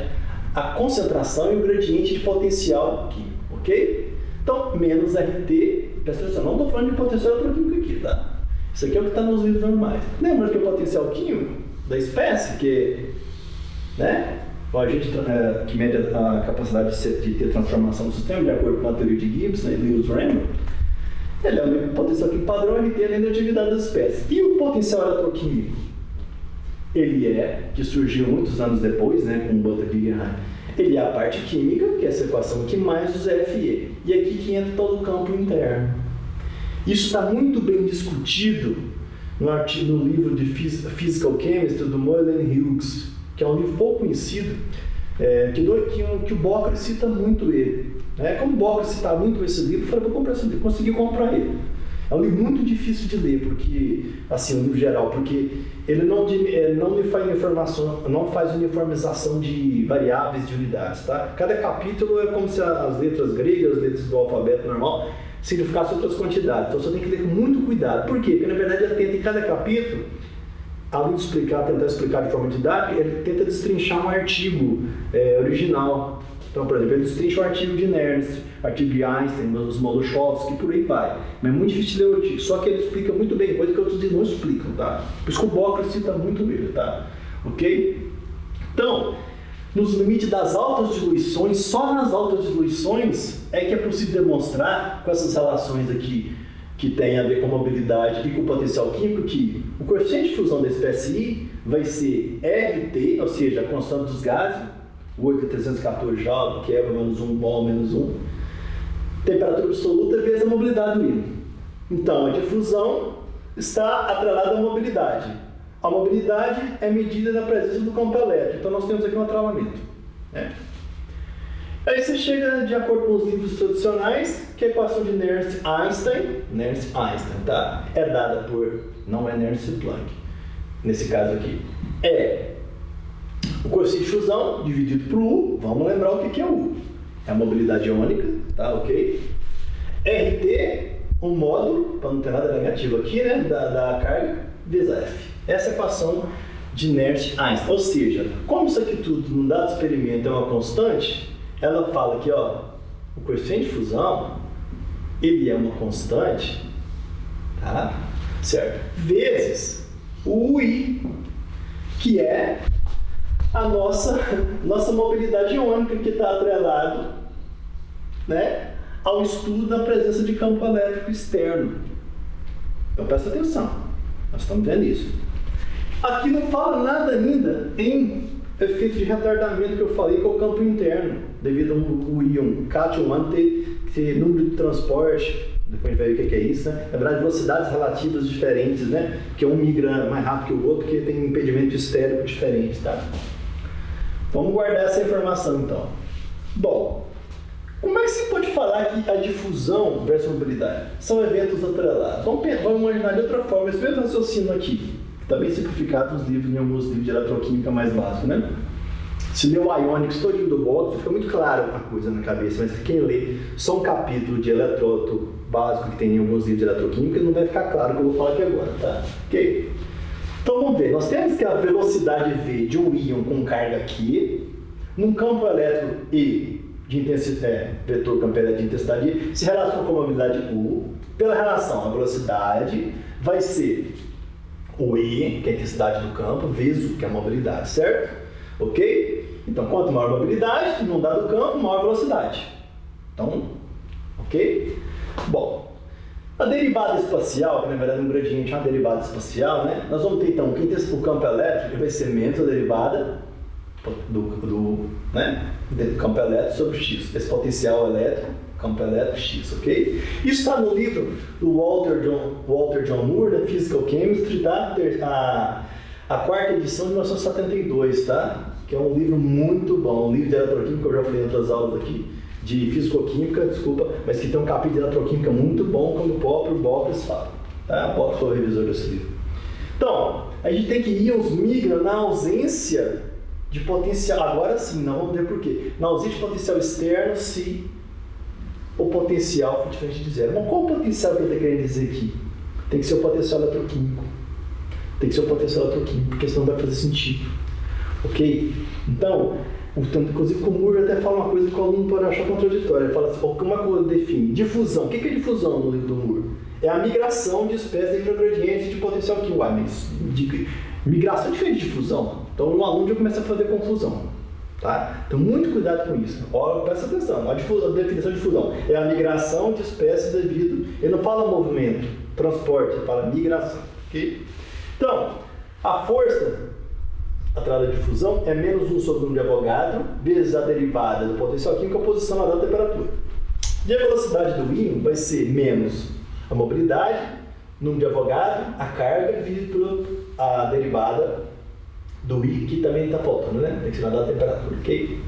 a concentração e o gradiente de potencial químico, ok? Então, menos RT, presta atenção, não estou falando de potencial eletroquímico aqui, tá? Isso aqui é o que está nos livros normais. Lembrando que o potencial químico da espécie, que, né, o agente que mede a capacidade de ter transformação do sistema, de acordo com a teoria de Gibbs, né, e Lewis-Randall, ele é o potencial químico padrão RT além da atividade das espécies. E o potencial eletroquímico? Ele que surgiu muitos anos depois, né, com o Butler-Guggenheim, ele é a parte química, que é essa equação aqui, mais o ZFE. E aqui que entra todo o campo interno. Isso está muito bem discutido no livro de Physical Chemistry do Moylan Hughes, que é um livro pouco conhecido, que o Bockler cita muito ele. Como o Bockler citava muito esse livro, eu falei, vou comprar esse livro, consegui comprar ele. É um livro muito difícil de ler, porque, assim, um livro geral, porque ele não faz uniformização de variáveis de unidades, tá? Cada capítulo é como se as letras gregas, as letras do alfabeto normal, significassem outras quantidades. Então você tem que ler com muito cuidado. Por quê? Porque, na verdade, ele tenta em cada capítulo, além de tentar explicar de forma didática, ele tenta destrinchar um artigo original. Então, por exemplo, ele destrincha o artigo de Nernst, artigo de Einstein, os Moloshovsky, e por aí vai. Mas é muito difícil de ler o artigo, só que ele explica muito bem, coisa que outros não explicam, tá? Por isso que o Bockler cita muito ele, tá? Ok? Então, nos limites das altas diluições, só nas altas diluições é que é possível demonstrar, com essas relações aqui, que tem a ver com a mobilidade e com o potencial químico, que o coeficiente de fusão da espécie I vai ser RT, ou seja, a constante dos gases, o 8.314 Joule, que é menos 1 mol menos 1, temperatura absoluta vezes a mobilidade do íon. Então, a difusão está atrelada à mobilidade. A mobilidade é medida na presença do campo elétrico, então nós temos aqui um atrelamento, né? Aí você chega de acordo com os livros tradicionais, que a equação de Nernst-Einstein, tá? É dada por, não é Nernst-Planck, nesse caso aqui, o coeficiente de fusão dividido por U, vamos lembrar o que é U. É a mobilidade iônica, tá, ok? RT, um módulo, para não ter nada negativo aqui, né, da carga, vezes a F. Essa é a equação de Nernst-Einstein. Ou seja, como isso aqui tudo, num dado experimento, é uma constante, ela fala que, ó, o coeficiente de fusão, ele é uma constante, tá? Certo? Vezes o UI, que é a nossa mobilidade iônica, que está atrelado, né, ao estudo da presença de campo elétrico externo. Então presta atenção, nós estamos vendo isso. Aqui não fala nada ainda em efeito de retardamento que eu falei, que é o campo interno, devido ao íon cátion ter número de transporte, depois a gente vai ver o que é isso, né? Na verdade, velocidades relativas diferentes, né? Que um migra mais rápido que o outro, porque tem um impedimento histérico diferente, tá? Vamos guardar essa informação, então. Bom, como é que se pode falar que a difusão versus mobilidade são eventos atrelados? Vamos imaginar de outra forma, esse mesmo raciocínio aqui, que está bem simplificado nos livros, em alguns livros de eletroquímica mais básicos, né? Se lê o Ionics todinho do Bockler, fica muito claro a coisa na cabeça, mas quem lê só um capítulo de eletródoto básico que tem em alguns livros de eletroquímica, não vai ficar claro o que eu vou falar aqui agora, tá? Ok? Então vamos ver, nós temos que a velocidade V de um íon com carga Q, num campo elétrico E de intensidade, vetor campo elétrico de intensidade I, se relaciona com a mobilidade U, pela relação, a velocidade vai ser o E, que é a intensidade do campo, vezes o que é a mobilidade, certo? Ok? Então, quanto maior a mobilidade, num dado campo, maior a velocidade. Então, ok? Bom, a derivada espacial, que na verdade um gradiente é uma derivada espacial, né? Nós vamos ter então que o campo elétrico vai ser menos a derivada do campo elétrico sobre x, esse potencial elétrico, campo elétrico x, ok? Isso está no livro do Walter John Moore, da Physical Chemistry, tá? A quarta edição de 1972, tá? Que é um livro muito bom, um livro de eletroquímica que eu já falei em outras aulas aqui, de fisicoquímica, desculpa, mas que tem um capítulo de eletroquímica muito bom, como o próprio Bockris fala, tá? O Bockris foi o revisor desse livro. Então, a gente tem que íons migram na ausência de potencial, agora sim, nós vamos ver por quê. Na ausência de potencial externo, se o potencial for diferente de zero. Mas qual o potencial que ele está querendo dizer aqui? Tem que ser o potencial eletroquímico. Tem que ser o potencial eletroquímico, porque senão não vai fazer sentido. Ok? Então, inclusive o Moore até fala uma coisa que o aluno pode achar contraditória. Ele fala assim, como é que eu defino? Difusão. O que é difusão no livro do Moore? É a migração de espécies entre gradientes de potencial químico. Mas migração é diferente de difusão. Então, o aluno já começa a fazer confusão. Tá? Então, muito cuidado com isso. Olha, presta atenção. A definição de difusão é a migração de espécies devido... Ele não fala movimento, transporte, ele fala migração. Okay? Então, a força atrás da difusão é menos 1 sobre 1 de Avogadro vezes a derivada do potencial químico, a posição na temperatura. E a velocidade do íon vai ser menos a mobilidade, número de Avogadro, a carga, dividido a derivada do I, que também está faltando, né? Tem que ser na temperatura, ok?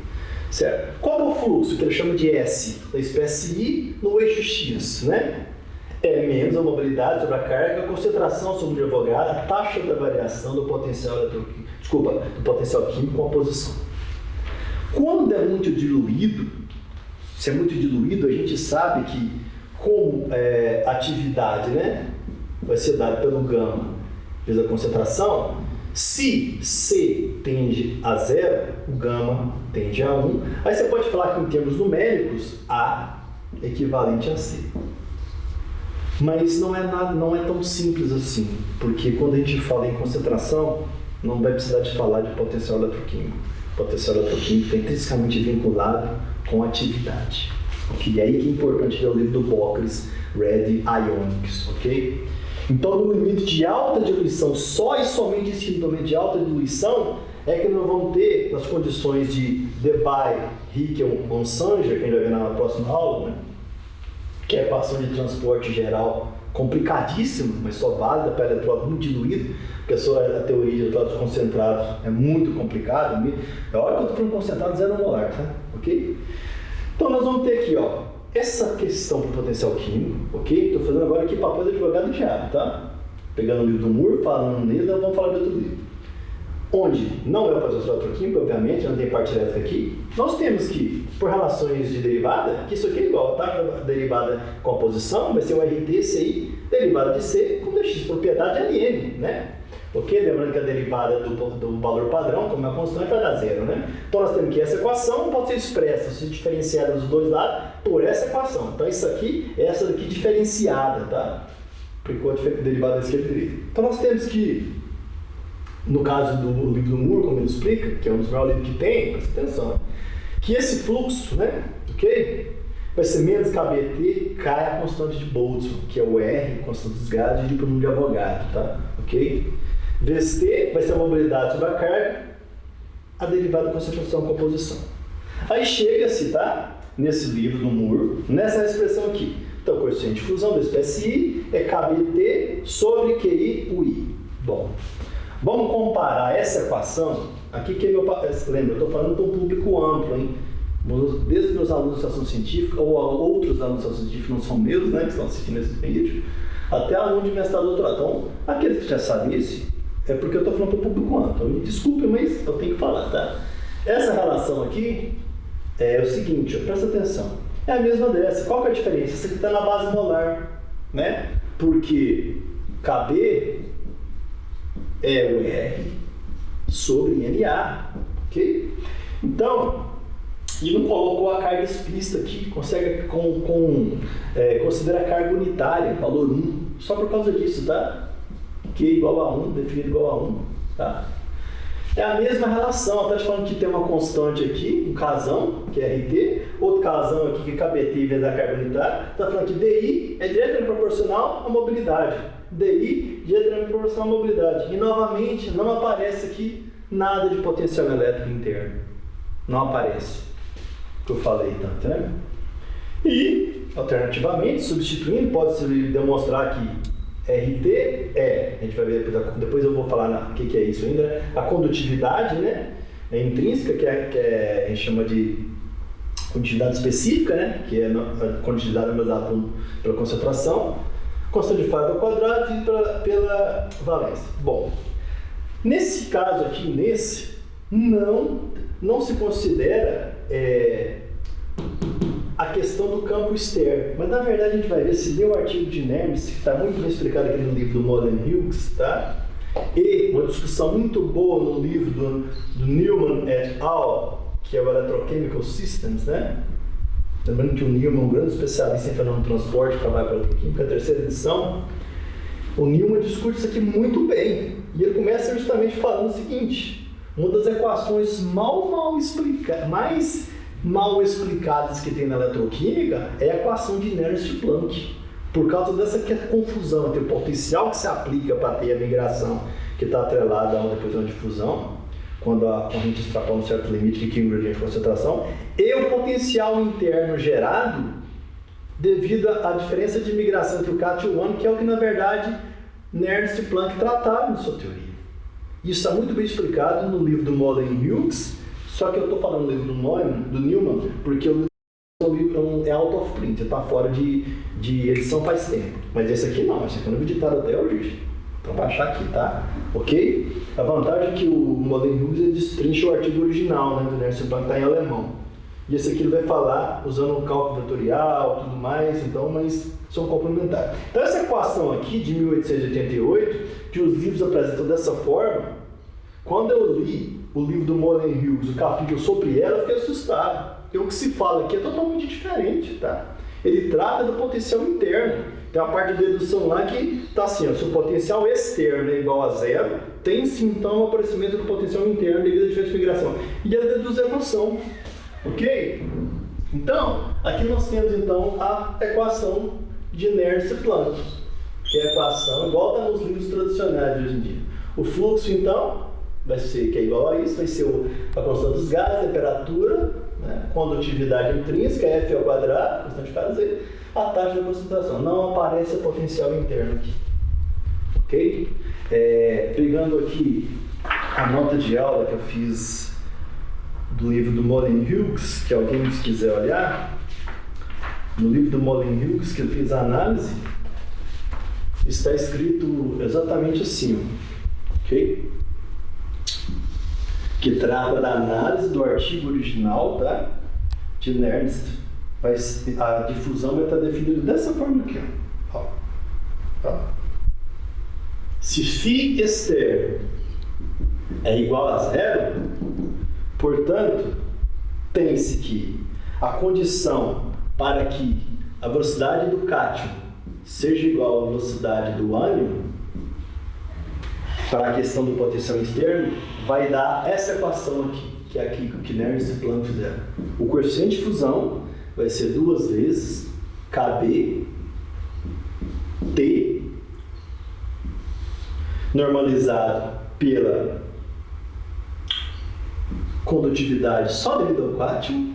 Certo. Qual é o fluxo que ele chama de S da espécie I no eixo X, né? É menos a mobilidade sobre a carga, a concentração sobre o de Avogadro, a taxa da variação do potencial eletroquímico, do potencial químico com a posição. Quando é muito diluído, se é muito diluído, a gente sabe que como a atividade, né, vai ser dada pelo gama vezes a concentração, se C tende a 0, o gama tende a 1. Aí você pode falar que em termos numéricos, A é equivalente a C. Mas não é tão simples assim, porque quando a gente fala em concentração, não vai precisar de falar de potencial eletroquímico. O potencial eletroquímico está intrinsecamente vinculado com a atividade. Okay? E aí que é importante ler o livro do Bockris, Red Ionics, ok? Então, no limite de alta diluição, só e somente esse limite de alta diluição é que nós vamos ter, nas condições de Debye, Hickel, Onsanger, que a gente vai ver na próxima aula, né? Que é a equação de transporte geral complicadíssima, mas só válida para eletródos muito diluídos, porque a teoria de eletródos concentrados é muito complicada. A hora que eu estou falando concentrado, 0 molar, tá? Ok? Então, nós vamos ter aqui, ó, essa questão do potencial químico, ok? Estou fazendo agora aqui papel de advogado do diabo, tá? Pegando o livro do Moore, falando nele, nós vamos falar de outro livro. Onde não é o potencial eletroquímico, obviamente, não tem parte elétrica aqui. Nós temos que, por relações de derivada, que isso aqui é igual, a taxa da derivada com a posição vai ser o RT, CI, derivada de C com dx, propriedade LN, né? Ok? Lembrando que a derivada do valor padrão, como é a constante, vai dar 0, né? Então nós temos que essa equação pode ser expressa, se diferenciada dos dois lados, por essa equação. Então isso aqui é essa daqui diferenciada, tá? Por enquanto, derivada da esquerda e direita. Então nós temos que, no caso do livro do Moore, como ele explica, que é um dos melhores livros que tem, presta atenção, que esse fluxo, né, ok? Vai ser menos KBT, cai a constante de Boltzmann, que é o R, constante de desgaste, dividido pelo número de Avogadro, tá? Ok? Vezes T vai ser a mobilidade sobre a carga, a derivada da concentração com a posição. Aí chega-se, tá? Nesse livro do Moore, nessa expressão aqui. Então, o coeficiente de fusão da espécie I é KBT sobre QI UI. Bom, vamos comparar essa equação, aqui que lembra, eu estou falando para um público amplo, hein? Desde meus alunos de estação científica, ou outros alunos de estação científica, não são meus, né, que estão assistindo esse vídeo, até aluno de mestrado e doutorado. Então, aqueles que já sabem isso, é porque eu estou falando para o público amplo. Então, me desculpe, mas eu tenho que falar, tá? Essa relação aqui é o seguinte, ó, presta atenção. É a mesma dessa. Qual que é a diferença? Essa aqui está na base molar, né? Porque KB é o R sobre NA, ok? Então, e não colocou a carga explícita aqui, considera a carga unitária, valor 1, só por causa disso, tá? Q igual a 1, definido igual a 1, tá? É a mesma relação, está te falando que tem uma constante aqui, um casão, que é RT, outro casão aqui, que é KBT vezes a carga unitária, está falando que DI é diretamente proporcional à mobilidade. DI diretamente proporcional à mobilidade. E novamente, não aparece aqui nada de potencial elétrico interno. Não aparece. Que eu falei, tá entendendo? E, alternativamente, substituindo, pode-se demonstrar que RT a gente vai ver depois eu vou falar o que é isso ainda, a condutividade, né? É intrínseca, que a gente chama de condutividade específica, né? Que é a condutividade mesurada pela concentração, constante de Faraday ao quadrado e pela valência. Bom, nesse caso aqui, não se considera a questão do campo externo, mas na verdade a gente vai ver, se ler o artigo de Nernst, que está muito bem explicado aqui no livro do Molen-Hughes, tá? E uma discussão muito boa no livro do Newman et al., que é o Electrochemical Systems, né? Lembrando que o Newman é um grande especialista em fenômeno de transporte, trabalha pela Eletroquímica, a terceira edição. O Newman discute isso aqui muito bem, e ele começa justamente falando o seguinte: uma das equações mais mal explicadas que tem na eletroquímica é a equação de Nernst-Planck, por causa dessa confusão entre o potencial que se aplica para ter a migração, que está atrelada a uma depois de uma difusão, quando a corrente extrapola um certo limite que cria um gradiente de concentração, e o potencial interno gerado devido à diferença de migração entre o cation e o ânion, que é o que na verdade Nernst e Planck trataram em sua teoria. Isso está muito bem explicado no livro do Molen-Hughes. Só que eu estou falando do livro do Newman, porque o livro é out of print, está fora de edição faz tempo. Mas esse aqui não, esse aqui eu não vi ditado até hoje. Então vai achar aqui, tá? Ok? A vantagem é que o Molen-Hughes destrincha o artigo original, né, do Nernst e Planck, está em alemão. E esse aqui ele vai falar usando um cálculo vetorial e tudo mais, então, mas são complementares. Então essa equação aqui de 1888, que os livros apresentam dessa forma, quando eu li o livro do Molen-Hughes, o capítulo sobre ela, eu fiquei assustado. Porque o que se fala aqui é totalmente diferente, tá? Ele trata do potencial interno. Tem uma parte de dedução lá que está assim, ó, se o potencial externo é igual a zero, tem-se então o aparecimento do potencial interno devido à diferença de migração. E ele deduz a equação. Ok? Então, aqui nós temos então a equação de Nernst e Planck, que é a equação igual está nos livros tradicionais de hoje em dia. O fluxo, então, vai ser que é igual a isso, vai ser a constante dos gases, temperatura, né, condutividade intrínseca, F ao quadrado, constante de Faraday, a taxa de concentração. Não aparece o potencial interno aqui. Ok? Pegando aqui a nota de aula que eu fiz do livro do Molen-Hughes, que alguém quiser olhar, no livro do Molen-Hughes que eu fiz a análise, está escrito exatamente assim, ok? Que trata da análise do artigo original, tá? De Nernst. A difusão vai estar definida dessa forma aqui, ó. Se φ externo é igual a zero, portanto, tem-se que a condição para que a velocidade do cátion seja igual à velocidade do ânion, para a questão do potencial externo, vai dar essa equação aqui, que é aqui que Nernst e Planck fizeram. O coeficiente de fusão vai ser 2 vezes KB T normalizado pela condutividade só devido ao cátion,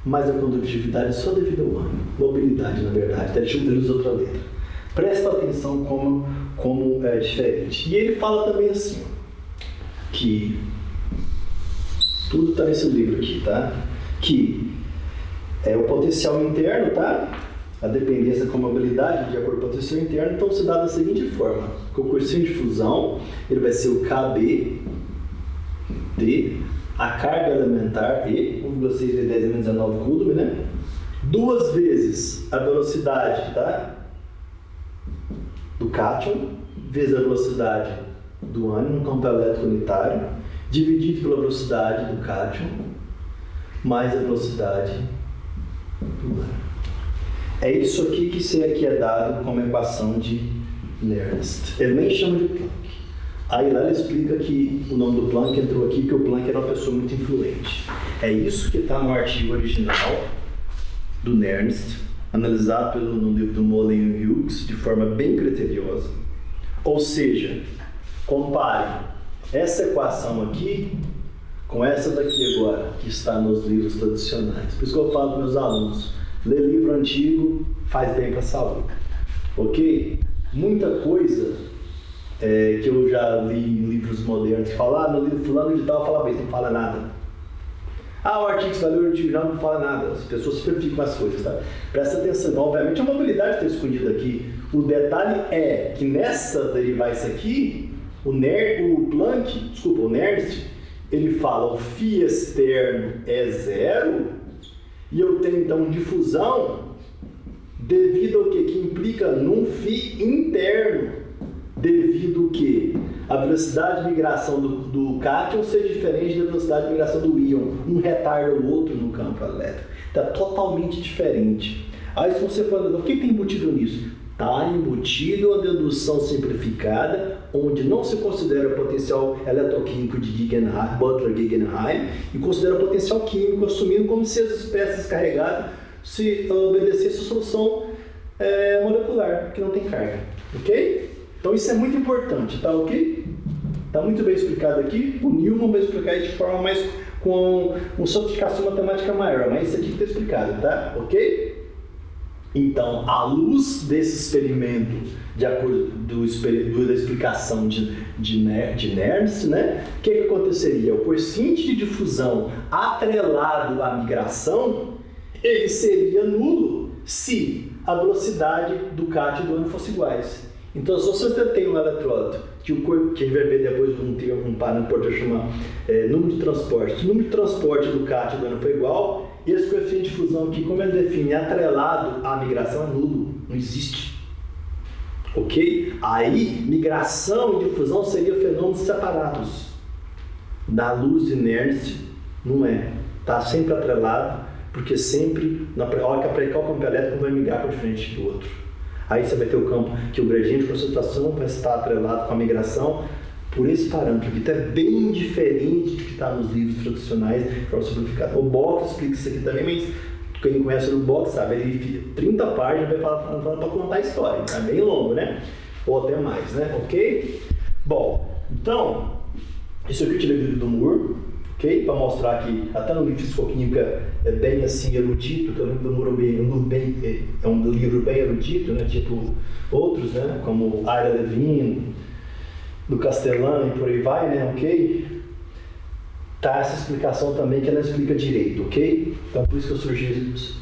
mais a condutividade só devido ao ânion. Mobilidade, na verdade, ele usa outra letra. Presta atenção como é diferente. E ele fala também assim, que tudo está nesse livro aqui, tá? Que o potencial interno, tá? A dependência com a mobilidade de acordo com o potencial interno, então se dá da seguinte forma: com o coeficiente de fusão, ele vai ser o KB T, a carga elementar E, 1,6 vezes 10 menos 19 Coulomb, né? 2 vezes a velocidade, tá? Do cátion, vezes a velocidade do ânion no campo elétrico unitário, dividido pela velocidade do cátion, mais a velocidade do ânion. É isso aqui que é dado como equação de Nernst. Ele nem chama de Planck. Aí lá ele explica que o nome do Planck entrou aqui porque o Planck era uma pessoa muito influente. É isso que está no artigo original do Nernst, analisado no livro do Molen e Hughes de forma bem criteriosa. Ou seja, compare essa equação aqui com essa daqui agora, que está nos livros tradicionais. Por isso que eu falo para meus alunos, ler livro antigo faz bem para a saúde. Ok? Muita coisa que eu já li em livros modernos que falam, no livro fulano de tal fala bem, não fala nada. O artigo que você vai ler original não fala nada, as pessoas simplificam as coisas, tá? Presta atenção, obviamente a mobilidade está escondida aqui. O detalhe é que nessa derivada aqui, o Nernst, ele fala o φ externo é zero, e eu tenho então difusão devido ao que implica num φ interno, devido ao que a velocidade de migração do cátion ser diferente da velocidade de migração do íon, um retarda o outro no campo elétrico, está totalmente diferente. Aí se você for, o que tem embutido nisso? Está embutido a dedução simplificada, onde não se considera o potencial eletroquímico de Butler-Guggenheim e considera o potencial químico, assumindo como se as espécies carregadas se obedecessem a solução molecular, que não tem carga. Ok? Então isso é muito importante, tá ok? Está muito bem explicado aqui. O Newman vai explicar isso de forma mais com uma sofisticação matemática maior, mas isso aqui está explicado, tá? Ok? Então, à luz desse experimento, de acordo da explicação de Nernst, né, o que aconteceria? O coeficiente de difusão atrelado à migração, ele seria nulo se a velocidade do cátion e do ânion fossem iguais. Então, se você tem um eletródo, que a gente vai ver depois um parâmetro que chama número de transporte. Se o número de transporte do cátion e do ânion for igual, esse coeficiente de difusão aqui, como ele define atrelado à migração, é nulo, não existe. Ok? Aí, migração e difusão seriam fenômenos separados. Da luz de Nernst, não é. Está sempre atrelado, porque sempre, na hora que aplicar o campo elétrico, vai migrar para diferente do outro. Aí você vai ter o campo que o gradiente de concentração vai estar atrelado com a migração por esse parâmetro, que está bem diferente do que está nos livros tradicionais de forma simplificada. O Box explica isso aqui também, mas quem conhece o Box sabe, ele 30 páginas vai falar para contar a história, é bem longo, né? Ou até mais, né? Ok? Bom, então, isso aqui eu tirei do livro do Moore, ok? Para mostrar que até no livro de Físico-Química é bem assim erudito, que o livro do Moore é um livro bem erudito, né? Tipo outros, né? Como Ira Levin, do Castellan e por aí vai, né? Ok? Tá essa explicação também que ela explica direito, ok? Então por isso que eu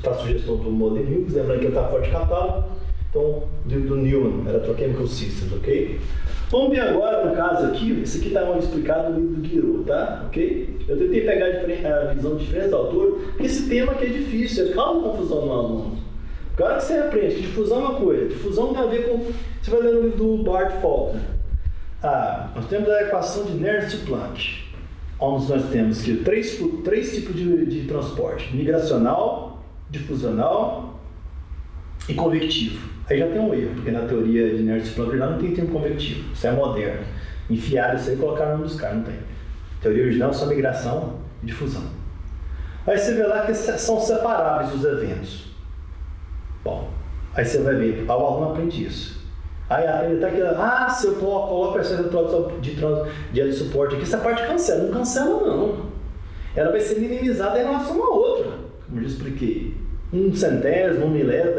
faço sugestão do Molen e Hughes, lembrando que ele está fora de catálogo. Então, livro do Newman, Electrochemical Systems, ok? Vamos ver agora, no caso aqui, esse aqui está explicado no livro do Guiraud, tá? Ok? Eu tentei pegar a visão de diferentes autores, porque esse tema aqui é difícil, causa confusão no aluno. Agora que você aprende que difusão é uma coisa, difusão tem a ver com... Você vai ler no livro do Bart Faulkner. Nós temos a equação de Nernst e Planck, onde nós temos que três tipos de transporte: migracional, difusional e convectivo. Aí já tem um erro, porque na teoria de Nernst e Planck já não tem termo convectivo, isso é moderno. Enfiaram isso aí e colocaram o nome dos caras, não tem. A teoria original é só migração e difusão. Aí você vê lá que são separáveis os eventos. Bom, aí você vai ver, o aluno aprende isso. Aí ele tá aqui, se eu coloco essa de suporte aqui, essa parte cancela. Não cancela, não. Ela vai ser minimizada em relação a outra, como eu já expliquei. 1/100, 1 milésimo,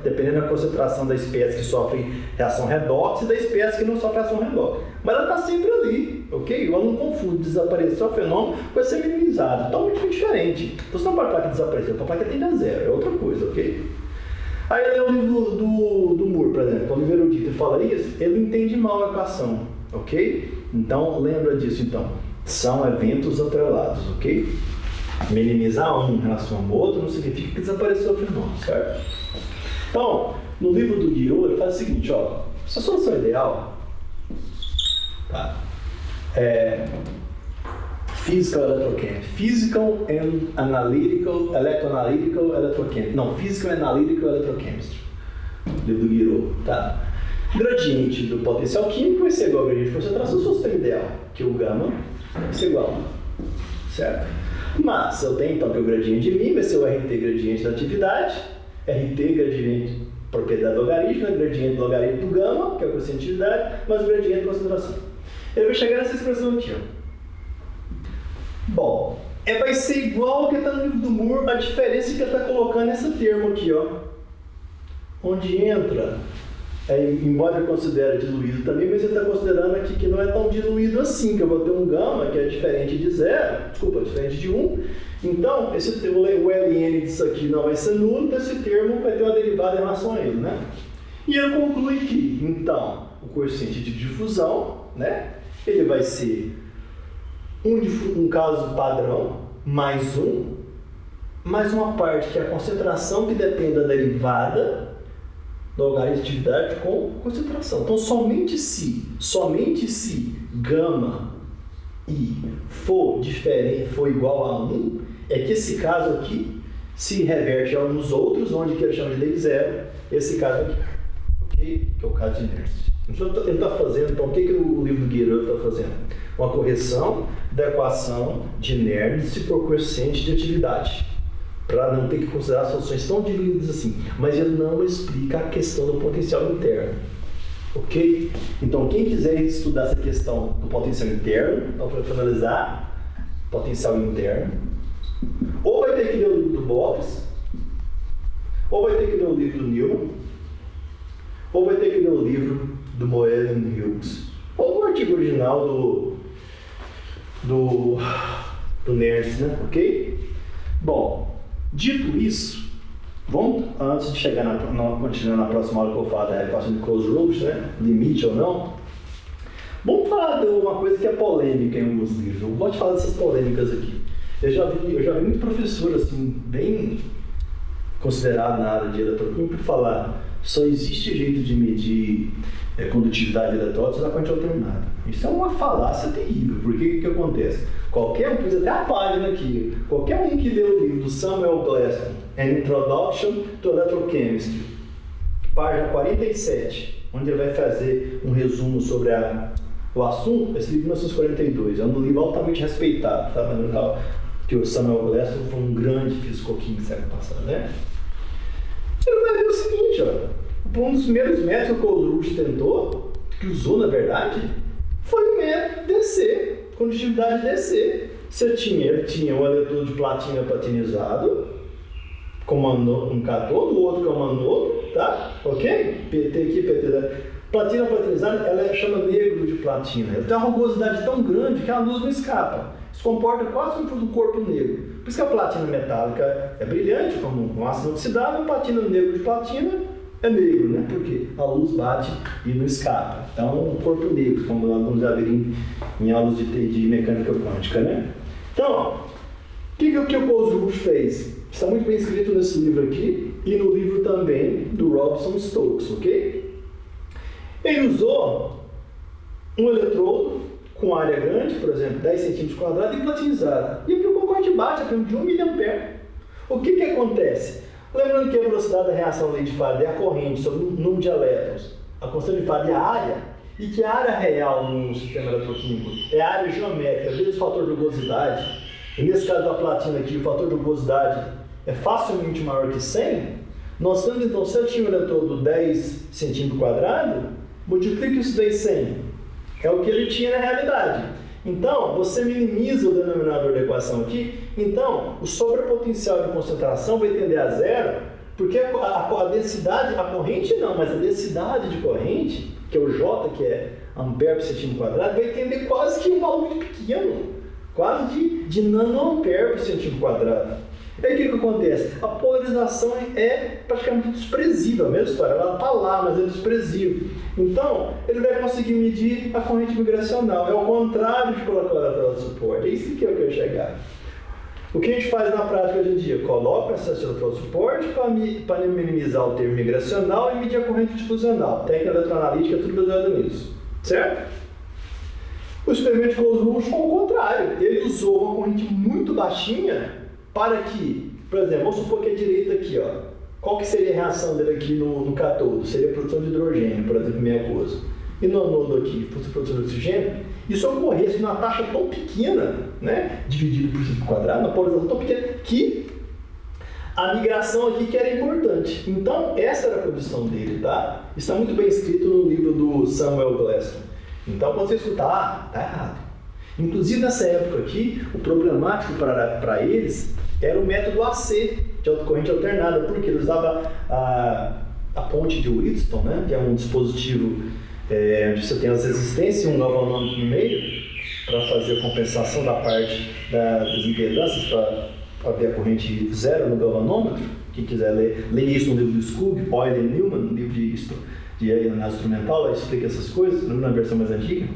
dependendo da concentração da espécie que sofre reação redox e da espécie que não sofre reação redox. Mas ela está sempre ali, ok? Eu não confundo desaparecer o fenômeno vai ser minimizado, totalmente diferente. Então você não pode falar que desapareceu, pode falar que tende a zero, é outra coisa, ok? Aí ele é o livro do Moore, por exemplo, quando o erudito fala isso, ele entende mal a equação, ok? Então, lembra disso, então. São eventos atrelados, ok? Minimizar um em relação ao outro não significa que desapareceu o fenômeno, certo? Então, no livro do Guiraud, ele faz o seguinte, ó. Essa solução ideal, tá? Physical Electrochemistry. Physical and Analytical Electroanalytical Electrochemistry. Não, Physical and Analytical Electrochemistry. Livro do Guiraud, tá? Gradiente do potencial químico vai ser igual ao gradiente de concentração se o sistema ideal, que o gama vai ser igual a 1, certo? Mas eu tenho então que o gradiente de μ vai ser o RT gradiente da atividade, RT gradiente propriedade logarítmica, gradiente logaritmo do gama, que é o coeficiente de atividade, mais o gradiente de concentração. Ele vai chegar nessa expressão aqui, ó. Bom, vai ser igual ao que está no livro do Moore, a diferença é que ele está colocando esse termo aqui, ó, onde entra, embora ele considere diluído também, mas ele está considerando aqui que não é tão diluído assim, que eu vou ter um gama que é diferente de 0, desculpa, diferente de 1, então o ln disso aqui não vai ser nulo, então esse termo vai ter uma derivada em relação a ele, né? E ele conclui que, então, o coeficiente de difusão, né, ele vai ser um caso padrão, mais uma parte que é a concentração que depende da derivada do logaritmo de atividade com concentração. Então, somente se gama I for igual a 1, é que esse caso aqui se reverte nos outros, onde que ele chama de D0, esse caso aqui, ok? Que é o caso de inércia. Então, ele está fazendo, então, o que o livro do Guerreiro está fazendo? Uma correção da equação de inércia por coeficiente de atividade, para não ter que considerar soluções tão diluídas assim. Mas ele não explica a questão do potencial interno, ok? Então, quem quiser estudar essa questão do potencial interno, então, para finalizar, potencial interno, ou vai ter que ler o livro do Box, ou vai ter que ler o livro do Newman, ou vai ter que ler o livro do Moellen Hughes, ou o artigo original do Nernst, né? Ok? Bom, dito isso, vamos, antes de chegar continuar na próxima aula que eu falo da equação de closed loops, né? Limite ou não, vamos falar de uma coisa que é polêmica em alguns livros. Eu vou te falar dessas polêmicas aqui. Eu já vi muito professor, assim, bem considerado na área de eletroquímica falar só existe jeito de medir condutividade de eletrólitos na corrente alternada. Isso é uma falácia terrível, porque o que acontece? Qualquer um, precisa até a página aqui, qualquer um que lê o livro do Samuel Glaston, An Introduction to Electrochemistry, página 47, onde ele vai fazer um resumo sobre o assunto, esse livro de 1942, é um livro altamente respeitado, tá? Que o Samuel Glaston foi um grande físico-químico do século passado, né? Ele vai ver o seguinte, ó, um dos primeiros métodos que o Ulrich tentou, que usou na verdade, foi o método DC, condutividade DC. Ele tinha um eletrodo de platina platinizado, com um cátodo, o outro com um anodo, tá? Ok? PT aqui, PT. Platina platinizada, ela chama negro de platina. Ela tem uma rugosidade tão grande que a luz não escapa. Se comporta quase como um corpo negro. Por isso que a platina metálica é brilhante, como um ácido inoxidável, a platina negro de platina é negro, né? Porque a luz bate e não escapa. Então, um corpo negro, como nós já vimos em aulas de mecânica quântica, né? Então, ó, o que o Ulrich fez? Está muito bem escrito nesse livro aqui e no livro também do Robson Stokes, ok? Ele usou um eletrodo com área grande, por exemplo, 10 cm² e platinizado. E aplicou corrente baixa, de 1 mA. O que acontece? Lembrando que a velocidade da reação lei de Faraday é a corrente sobre o número de elétrons, a constante de Faraday é a área, e que a área real no sistema eletroquímico é a área geométrica vezes o fator de rugosidade, e nesse caso da platina aqui, o fator de rugosidade é facilmente maior que 100, nós temos então, se eu tinha um eletrodo 10 cm², multiplica isso vezes 100, é o que ele tinha na realidade. Então, você minimiza o denominador da equação aqui, então o sobrepotencial de concentração vai tender a zero, porque a densidade, a corrente não, mas a densidade de corrente, que é o J, que é ampere por centímetro quadrado, vai tender quase que um valor muito pequeno, quase de nanoampere por centímetro quadrado. E aí o que acontece? A polarização é praticamente desprezível, a mesma história, ela está lá, mas é desprezível. Então, ele vai conseguir medir a corrente migracional, é o contrário de colocar o eletrodo de suporte, é isso que eu quero chegar. O que a gente faz na prática hoje em dia? Coloca esse eletrodo de suporte para minimizar o termo migracional e medir a corrente difusional. Técnica eletroanalítica, tudo baseado nisso, certo? O experimento de Close-Loop foi o contrário, ele usou uma corrente muito baixinha para que, por exemplo, vamos supor que a direita aqui, ó, qual que seria a reação dele aqui no cátodo? Seria a produção de hidrogênio, por exemplo, meio aquoso. E no anodo aqui, fosse a produção de oxigênio, isso ocorresse numa taxa tão pequena, né, dividido por 5 quadrado, uma polarização tão pequena, que a migração aqui que era importante. Então, essa era a condição dele, tá? Está muito bem escrito no livro do Samuel Glaston. Então, quando você escutar, tá errado. Inclusive, nessa época aqui, o problemático para eles era o método AC, de corrente alternada, porque ele usava a ponte de Wheatstone, né, que é um dispositivo onde você tem as resistências e um galvanômetro no meio, para fazer a compensação da parte das impedâncias, para ver a corrente zero no galvanômetro. Quem quiser ler isso no livro do Scoob, Euler e Newman, no livro de análise instrumental, lá explica essas coisas, na versão mais antiga.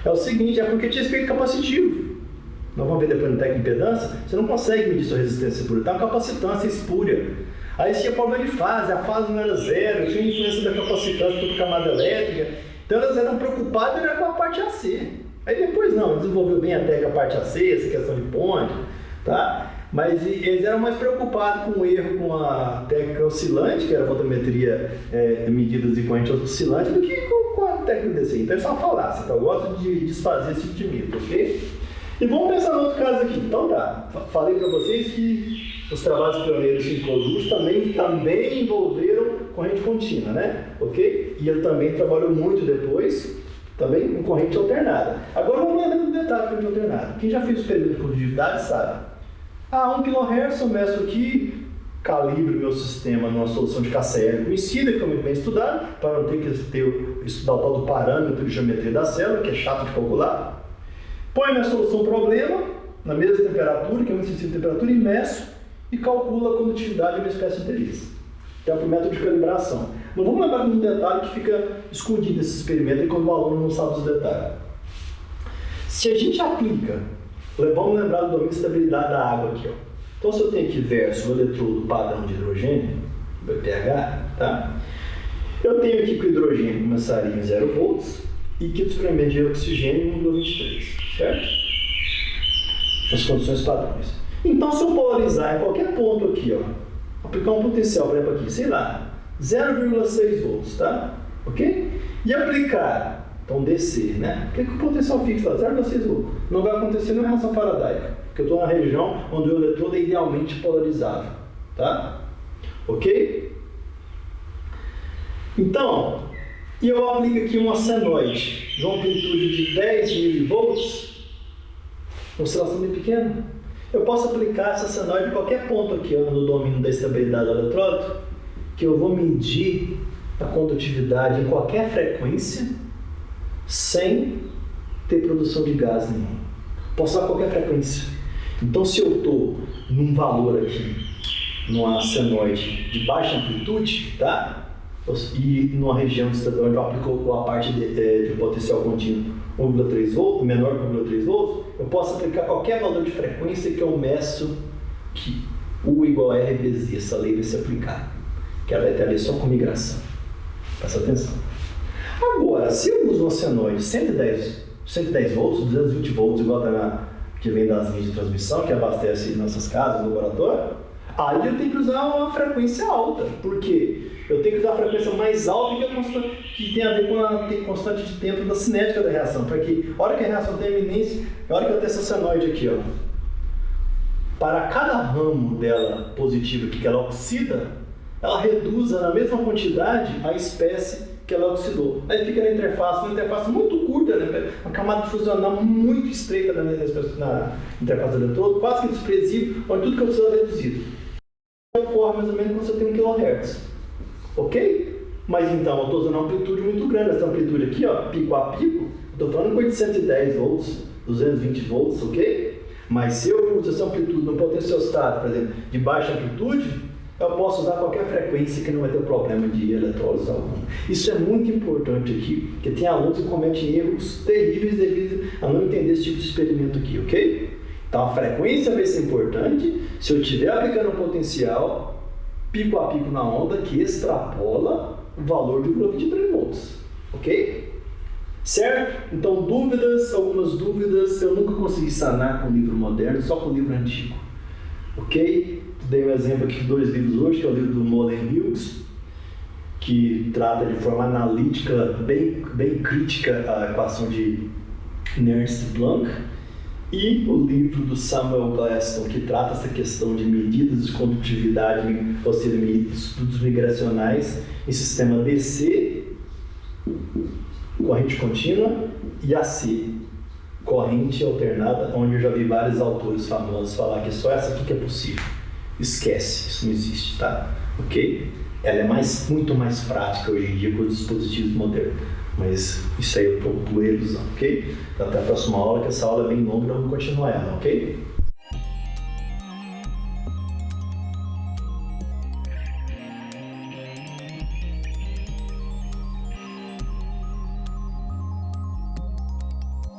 É o seguinte, é porque tinha efeito capacitivo. Nós vamos ver depois no técnico de impedância, você não consegue medir sua resistência espúria, tá uma capacitância espúria. Aí tinha problema de fase, a fase não era zero, tinha influência da capacitância por camada elétrica, então elas eram preocupadas com a parte AC. Aí depois não, desenvolveu bem até a parte AC, essa questão de ponte, tá? Mas eles eram mais preocupados com o erro com a técnica oscilante, que era a fotometria de medidas de corrente oscilante, do que com a técnica DC. Então é só falar, então eu gosto de desfazer esse tipo de mito, ok? E vamos pensar no outro caso aqui. Então tá, falei para vocês que os trabalhos pioneiros em Coluche também envolveram corrente contínua, né? Ok? E ele também trabalhou muito depois, também com corrente alternada. Agora vamos lembrar do detalhe de corrente alternada. Quem já fez o experimento de condutividade sabe. 1 kHz eu meço aqui, calibro meu sistema numa solução de KCl conhecida, que é muito bem estudada, para não ter que estudar o tal do parâmetro de geometria da célula, que é chato de calcular. Põe minha solução problema, na mesma temperatura, que é uma sensível temperatura, e meço e calculo a condutividade de uma espécie de interesse. Que é o método de calibração. Mas vamos lembrar de um detalhe que fica escondido nesse experimento e quando o aluno não sabe os detalhes. Se a gente aplica, vamos lembrar do domínio de estabilidade da água aqui, ó. Então, se eu tenho aqui verso o eletrodo padrão de hidrogênio, pH, tá? Eu tenho aqui que o hidrogênio começaria em 0 volts e que o experimento de oxigênio em 1,23, certo? As condições padrões. Então, se eu polarizar em qualquer ponto aqui, ó, aplicar um potencial, por exemplo, aqui, sei lá, 0,6 volts, tá? Ok? E aplicar, então DC, né? Aplica o potencial fixo lá, 0,6 volts. Não vai acontecer nenhuma reação faradaica, porque eu estou na região onde o eletrodo é idealmente polarizável, tá? Ok? Então, e eu aplico aqui uma senoide de uma amplitude de 10 mV, oscilação bem pequena. Eu posso aplicar essa senoide em qualquer ponto aqui, ó, no domínio da estabilidade do eletrodo, que eu vou medir a condutividade em qualquer frequência sem ter produção de gás nenhum. Posso usar qualquer frequência. Então, se eu estou num valor aqui, numa senoide de baixa amplitude, tá? E numa região onde eu aplico a parte de potencial contínuo 1,3 volts, menor que 1,3 volts, eu posso aplicar qualquer valor de frequência que eu meço que U igual a R vezes I, essa lei vai se aplicar, que ela vai ter ali só com migração. Presta atenção. Agora, se eu uso uma senoide 110 volts, 220 volts, igual que vem das linhas de transmissão, que abastece nossas casas, no laboratório, aí eu tenho que usar uma frequência alta. Por quê? Eu tenho que usar a frequência mais alta que tem a ver com a constante de tempo da cinética da reação. Para que, a hora que a reação tem eminência, a hora que eu tenho essa senoide aqui, ó, para cada ramo dela positivo que ela oxida, ela reduza na mesma quantidade a espécie que ela oxidou. Aí fica na interface, uma interface muito curta, né? Uma camada fusional muito estreita na interface do eletrodo, quase que desprezível, onde tudo que eu preciso é reduzido. Ocorre mais ou menos quando você tem 1 kHz. Ok? Mas então eu estou usando uma amplitude muito grande. Essa amplitude aqui, ó, pico a pico, estou falando com 810 volts, 220 volts, ok? Mas se eu uso essa amplitude no potenciostat, por exemplo, de baixa amplitude, eu posso usar qualquer frequência que não vai ter problema de eletrólise algum. Isso é muito importante aqui, porque tem alunos que cometem erros terríveis devido a não entender esse tipo de experimento aqui, ok? Então a frequência vai ser importante. Se eu estiver aplicando um potencial pico a pico na onda que extrapola o valor de 1,23 volts, ok? Certo? Então algumas dúvidas eu nunca consegui sanar com o livro moderno, só com o livro antigo, ok? Dei um exemplo aqui de 2 livros hoje, que é o livro do Molen-Hughes, que trata de forma analítica, bem crítica, a equação de Nernst-Blanc, e o livro do Samuel Glaston, que trata essa questão de medidas de condutividade, ou seja, estudos migracionais em sistema DC, corrente contínua, e AC, corrente alternada, onde eu já vi vários autores famosos falar que só essa aqui que é possível. Esquece, isso não existe, tá? Ok? Ela é muito mais prática hoje em dia com os dispositivos modernos. Mas isso aí é um pouco ilusão, ok? Então até a próxima aula, que essa aula é bem longa e vamos continuar ela, ok?